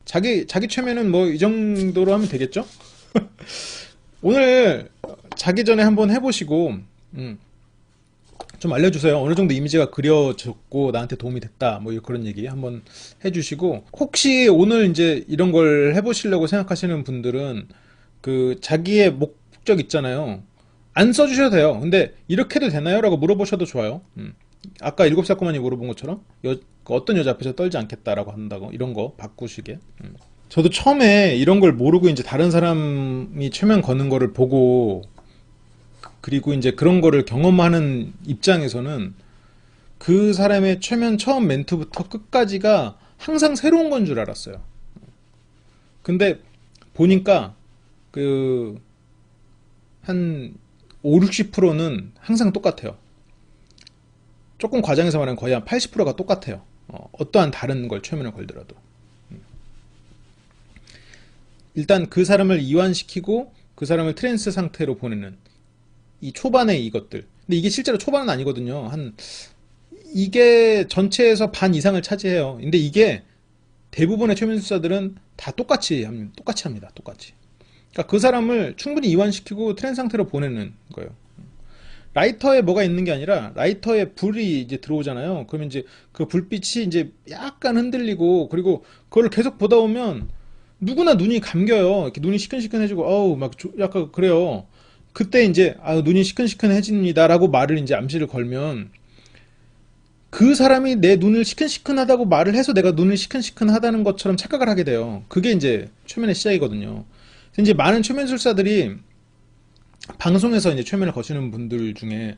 자기 최면은 뭐 이 정도로 하면 되겠죠? 오늘 자기 전에 한번 해보시고 좀 알려주세요. 어느 정도 이미지가 그려졌고 나한테 도움이 됐다. 뭐 그런 얘기 한번 해주시고 혹시 오늘 이제 이런 걸 해보시려고 생각하시는 분들은 그 자기의 목적 있잖아요. 안 써주셔도 돼요. 근데 이렇게 해도 되나요? 라고 물어보셔도 좋아요. 아까 7살 꼬마니 물어본 것처럼 어떤 여자 앞에서 떨지 않겠다라고 한다고 이런 거 바꾸시게. 저도 처음에 이런 걸 모르고 이제 다른 사람이 최면 거는 거를 보고 그리고 이제 그런 거를 경험하는 입장에서는 그 사람의 최면 처음 멘트부터 끝까지가 항상 새로운 건 줄 알았어요. 근데 보니까 그 한 5, 60%는 항상 똑같아요. 조금 과장해서 말하면 거의 한 80%가 똑같아요. 어떠한 다른 걸 최면을 걸더라도. 일단 그 사람을 이완시키고 그 사람을 트랜스 상태로 보내는 이 초반의 이것들. 근데 이게 실제로 초반은 아니거든요. 이게 전체에서 반 이상을 차지해요. 근데 이게 대부분의 최면술사들은 다 똑같이 합니다. 똑같이. 그러니까 그 사람을 충분히 이완시키고 트랜스 상태로 보내는 거예요. 라이터에 뭐가 있는 게 아니라 라이터에 불이 이제 들어오잖아요. 그러면 이제 그 불빛이 이제 약간 흔들리고 그리고 그걸 계속 보다 보면 누구나 눈이 감겨요. 이렇게 눈이 시큰시큰해지고 어우 막 약간 그래요. 그때 이제 눈이 시큰시큰해집니다라고 말을 이제 암시를 걸면 그 사람이 내 눈을 시큰시큰하다고 말을 해서 내가 눈을 시큰시큰하다는 것처럼 착각을 하게 돼요. 그게 이제 최면의 시작이거든요. 이제 많은 최면술사들이 방송에서 이제 최면을 거시는 분들 중에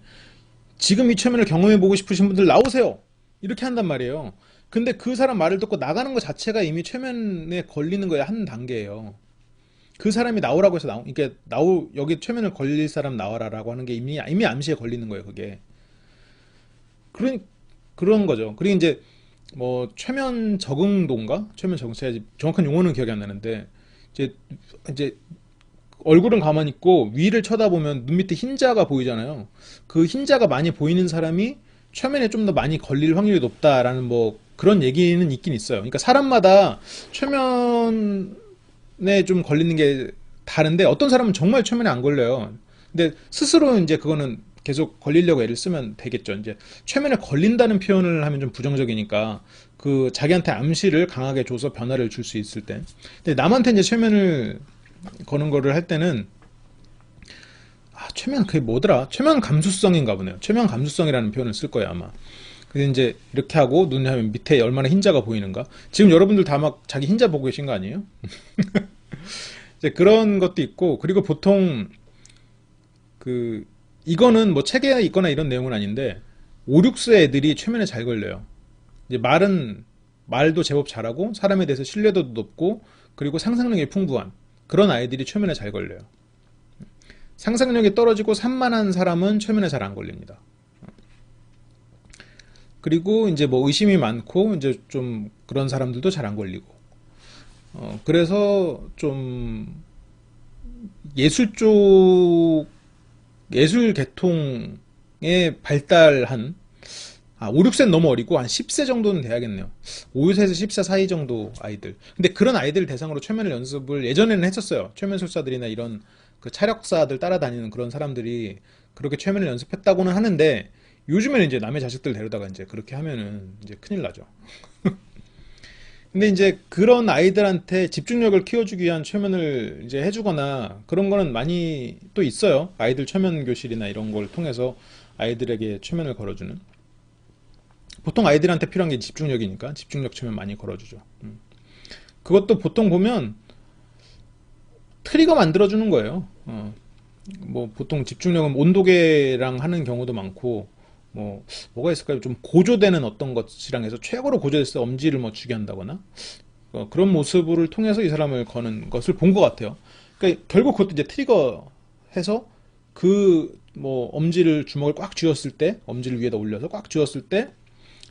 지금 이 최면을 경험해보고 싶으신 분들 나오세요! 이렇게 한단 말이에요. 근데 그 사람 말을 듣고 나가는 것 자체가 이미 최면에 걸리는 거에 한 단계예요. 그 사람이 나오라고 해서 여기 최면을 걸릴 사람 나와라라고 하는 게 이미 암시에 걸리는 거예요, 그게. 그런 거죠. 그리고 이제 뭐 최면 적응도인가? 최면 적응체 정확한 용어는 기억이 안 나는데 이제 얼굴은 가만히 있고 위를 쳐다보면 눈 밑에 흰자가 보이잖아요. 그 흰자가 많이 보이는 사람이 최면에 좀 더 많이 걸릴 확률이 높다라는 뭐 그런 얘기는 있긴 있어요. 그러니까 사람마다 최면에 좀 걸리는 게 다른데 어떤 사람은 정말 최면에 안 걸려요. 근데 스스로 이제 그거는 계속 걸리려고 애를 쓰면 되겠죠. 이제 최면에 걸린다는 표현을 하면 좀 부정적이니까 그 자기한테 암시를 강하게 줘서 변화를 줄 수 있을 때. 근데 남한테 이제 최면을 거는 거를 할 때는 최면 그게 뭐더라? 최면 감수성인가 보네요. 최면 감수성이라는 표현을 쓸 거예요 아마. 그래서 이제 이렇게 하고 눈을 하면 밑에 얼마나 흰자가 보이는가. 지금 여러분들 다 막 자기 흰자 보고 계신 거 아니에요? 이제 그런 것도 있고 그리고 보통 이거는 뭐 책에 있거나 이런 내용은 아닌데 5, 6세 애들이 최면에 잘 걸려요. 이제 말도 제법 잘하고 사람에 대해서 신뢰도도 높고 그리고 상상력이 풍부한 그런 아이들이 최면에 잘 걸려요. 상상력이 떨어지고 산만한 사람은 최면에 잘 안 걸립니다. 그리고 이제 뭐 의심이 많고 이제 좀 그런 사람들도 잘 안 걸리고. 그래서 좀 예술 계통에 발달한 5, 6세는 너무 어리고 한 10세 정도는 돼야겠네요. 5세에서 10세 사이 정도 아이들. 근데 그런 아이들 대상으로 최면을 연습을 예전에는 했었어요. 최면술사들이나 이런 그 차력사들 따라다니는 그런 사람들이 그렇게 최면을 연습했다고는 하는데 요즘에는 이제 남의 자식들 데려다가 이제 그렇게 하면은 이제 큰일 나죠. 근데 이제 그런 아이들한테 집중력을 키워주기 위한 최면을 이제 해주거나 그런 거는 많이 또 있어요. 아이들 최면 교실이나 이런 걸 통해서 아이들에게 최면을 걸어주는. 보통 아이들한테 필요한 게 집중력이니까 집중력 최면 많이 걸어주죠. 그것도 보통 보면 트리거 만들어주는 거예요. 뭐 보통 집중력은 온도계랑 하는 경우도 많고 뭐가 있을까요? 좀 고조되는 어떤 것이랑 해서 최고로 고조됐을 때 엄지를 뭐 주게 한다거나 그런 모습을 통해서 이 사람을 거는 것을 본 것 같아요. 그러니까 결국 그것도 이제 트리거 해서 뭐 엄지를 주먹을 꽉 쥐었을 때 엄지를 위에다 올려서 꽉 쥐었을 때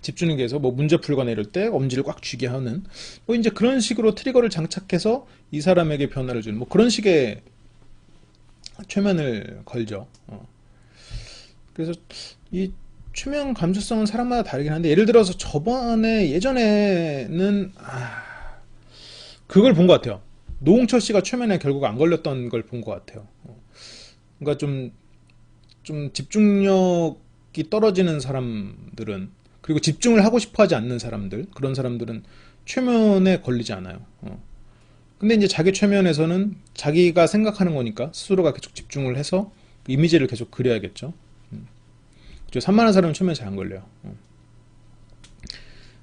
집중력에 해서 뭐 문제 풀거나 이럴 때 엄지를 꽉 쥐게 하는 뭐 이제 그런 식으로 트리거를 장착해서 이 사람에게 변화를 주는 뭐 그런 식의 최면을 걸죠. 그래서 이 최면 감수성은 사람마다 다르긴 한데 예를 들어서 예전에는 그걸 본 것 같아요. 노홍철 씨가 최면에 결국 안 걸렸던 걸 본 것 같아요. 그러니까 좀 집중력이 떨어지는 사람들은 그리고 집중을 하고 싶어 하지 않는 사람들 그런 사람들은 최면에 걸리지 않아요. 근데 이제 자기 최면에서는 자기가 생각하는 거니까 스스로가 계속 집중을 해서 이미지를 계속 그려야겠죠. 산만한 사람은 최면에 잘 안 걸려요.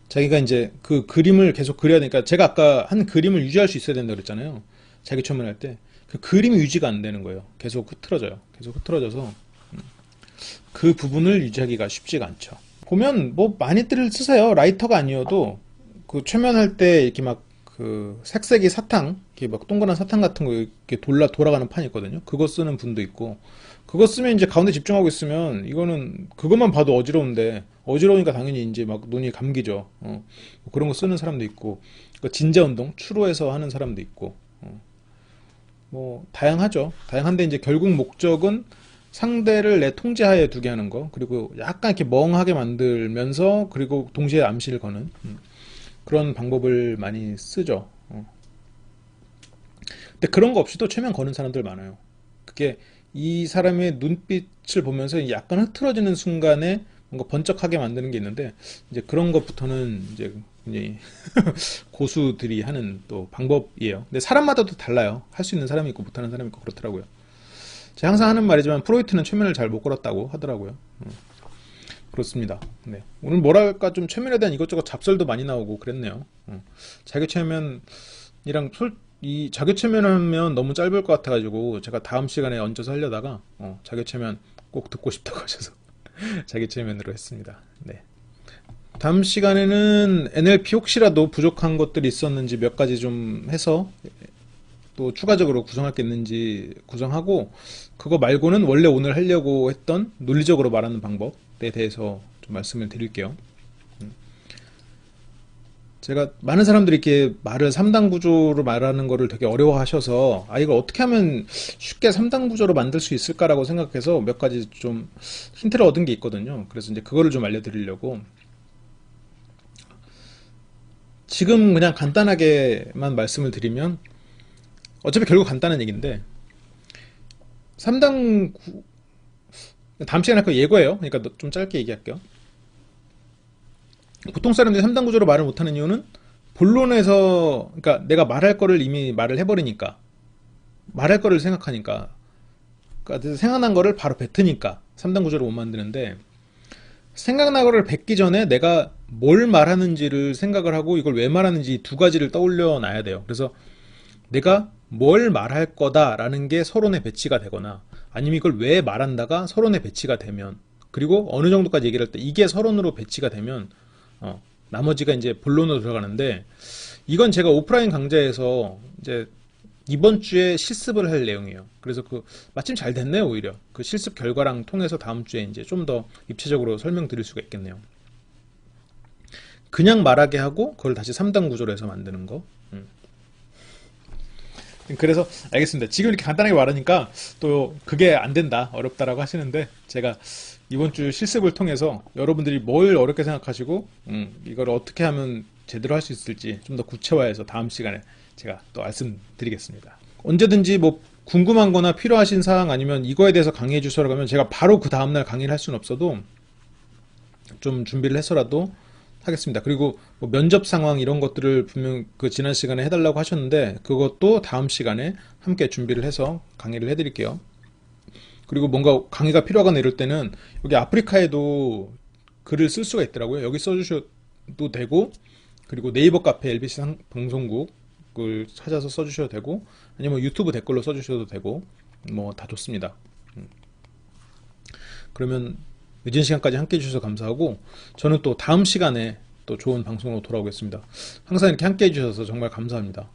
자기가 이제 그 그림을 계속 그려야 되니까 제가 아까 한 그림을 유지할 수 있어야 된다고 그랬잖아요. 자기 최면할 때 그 그림이 유지가 안 되는 거예요. 계속 흐트러져요. 계속 흐트러져서 그 부분을 유지하기가 쉽지가 않죠. 보면 뭐 많이들 쓰세요. 라이터가 아니어도 그 최면할 때 이렇게 막 그 색색이 사탕, 이렇게 막 동그란 사탕 같은 거 이렇게 돌아가는 판이 있거든요. 그거 쓰는 분도 있고, 그거 쓰면 이제 가운데 집중하고 있으면 이거는 그것만 봐도 어지러운데 어지러우니까 당연히 이제 막 눈이 감기죠. 뭐 그런 거 쓰는 사람도 있고, 그 진자 운동 추로해서 하는 사람도 있고, 뭐 다양하죠. 다양한데 이제 결국 목적은 상대를 내 통제하에 두게 하는 거, 그리고 약간 이렇게 멍하게 만들면서 그리고 동시에 암시를 거는 그런 방법을 많이 쓰죠. 근데 그런 거 없이도 최면 거는 사람들 많아요. 그게 이 사람의 눈빛을 보면서 약간 흐트러지는 순간에 뭔가 번쩍하게 만드는 게 있는데, 이제 그런 것부터는 이제 굉장히 고수들이 하는 또 방법이에요. 근데 사람마다도 달라요. 할 수 있는 사람이 있고 못하는 사람이 있고 그렇더라고요. 제가 항상 하는 말이지만 프로이트는 최면을 잘 못 걸었다고 하더라고요. 그렇습니다. 네. 오늘 뭐랄까 좀 최면에 대한 이것저것 잡설도 많이 나오고 그랬네요. 자기 최면이랑 이 자기 최면하면 너무 짧을 것 같아가지고 제가 다음 시간에 얹어서 하려다가 자기 최면 꼭 듣고 싶다고 하셔서 자기 최면으로 했습니다. 네. 다음 시간에는 NLP 혹시라도 부족한 것들이 있었는지 몇 가지 좀 해서 또 추가적으로 구성할 게 있는지 구성하고, 그거 말고는 원래 오늘 하려고 했던 논리적으로 말하는 방법에 대해서 좀 말씀을 드릴게요. 제가 많은 사람들이 이렇게 말을 3단 구조로 말하는 거를 되게 어려워하셔서 이걸 어떻게 하면 쉽게 3단 구조로 만들 수 있을까라고 생각해서 몇 가지 좀 힌트를 얻은 게 있거든요. 그래서 이제 그거를 좀 알려드리려고 지금 그냥 간단하게만 말씀을 드리면, 어차피 결국 간단한 얘기인데 3단 다음 시간에 할 거 예고예요. 그러니까 좀 짧게 얘기할게요. 보통 사람들이 3단 구조로 말을 못하는 이유는 본론에서, 그러니까 내가 말할 거를 이미 말을 해버리니까, 말할 거를 생각하니까, 그러니까 생각난 거를 바로 뱉으니까 3단 구조를 못 만드는데, 생각난 거를 뱉기 전에 내가 뭘 말하는지를 생각을 하고 이걸 왜 말하는지 두 가지를 떠올려 놔야 돼요. 그래서 내가 뭘 말할 거다라는 게 서론에 배치가 되거나, 아니면 이걸 왜 말한다가 서론에 배치가 되면, 그리고 어느 정도까지 얘기를 할 때 이게 서론으로 배치가 되면 나머지가 이제 본론으로 들어가는데, 이건 제가 오프라인 강좌에서 이제 이번 주에 실습을 할 내용이에요. 그래서 마침 잘 됐네요. 오히려 그 실습 결과랑 통해서 다음 주에 이제 좀 더 입체적으로 설명드릴 수가 있겠네요. 그냥 말하게 하고 그걸 다시 3단 구조로 해서 만드는 거. 그래서 알겠습니다. 지금 이렇게 간단하게 말하니까 또 그게 안 된다, 어렵다라고 하시는데, 제가 이번 주 실습을 통해서 여러분들이 뭘 어렵게 생각하시고 이걸 어떻게 하면 제대로 할 수 있을지 좀 더 구체화해서 다음 시간에 제가 또 말씀드리겠습니다. 언제든지 뭐 궁금한 거나 필요하신 사항, 아니면 이거에 대해서 강의해 주시라고 하면 제가 바로 그 다음날 강의를 할 수는 없어도 좀 준비를 해서라도 하겠습니다. 그리고 뭐 면접 상황 이런 것들을 분명 그 지난 시간에 해달라고 하셨는데, 그것도 다음 시간에 함께 준비를 해서 강의를 해드릴게요. 그리고 뭔가 강의가 필요하거나 이럴 때는 여기 아프리카에도 글을 쓸 수가 있더라고요. 여기 써주셔도 되고, 그리고 네이버 카페 LBC 방송국을 찾아서 써주셔도 되고, 아니면 유튜브 댓글로 써주셔도 되고, 뭐 다 좋습니다. 그러면 늦은 시간까지 함께 해주셔서 감사하고, 저는 또 다음 시간에 또 좋은 방송으로 돌아오겠습니다. 항상 이렇게 함께 해주셔서 정말 감사합니다.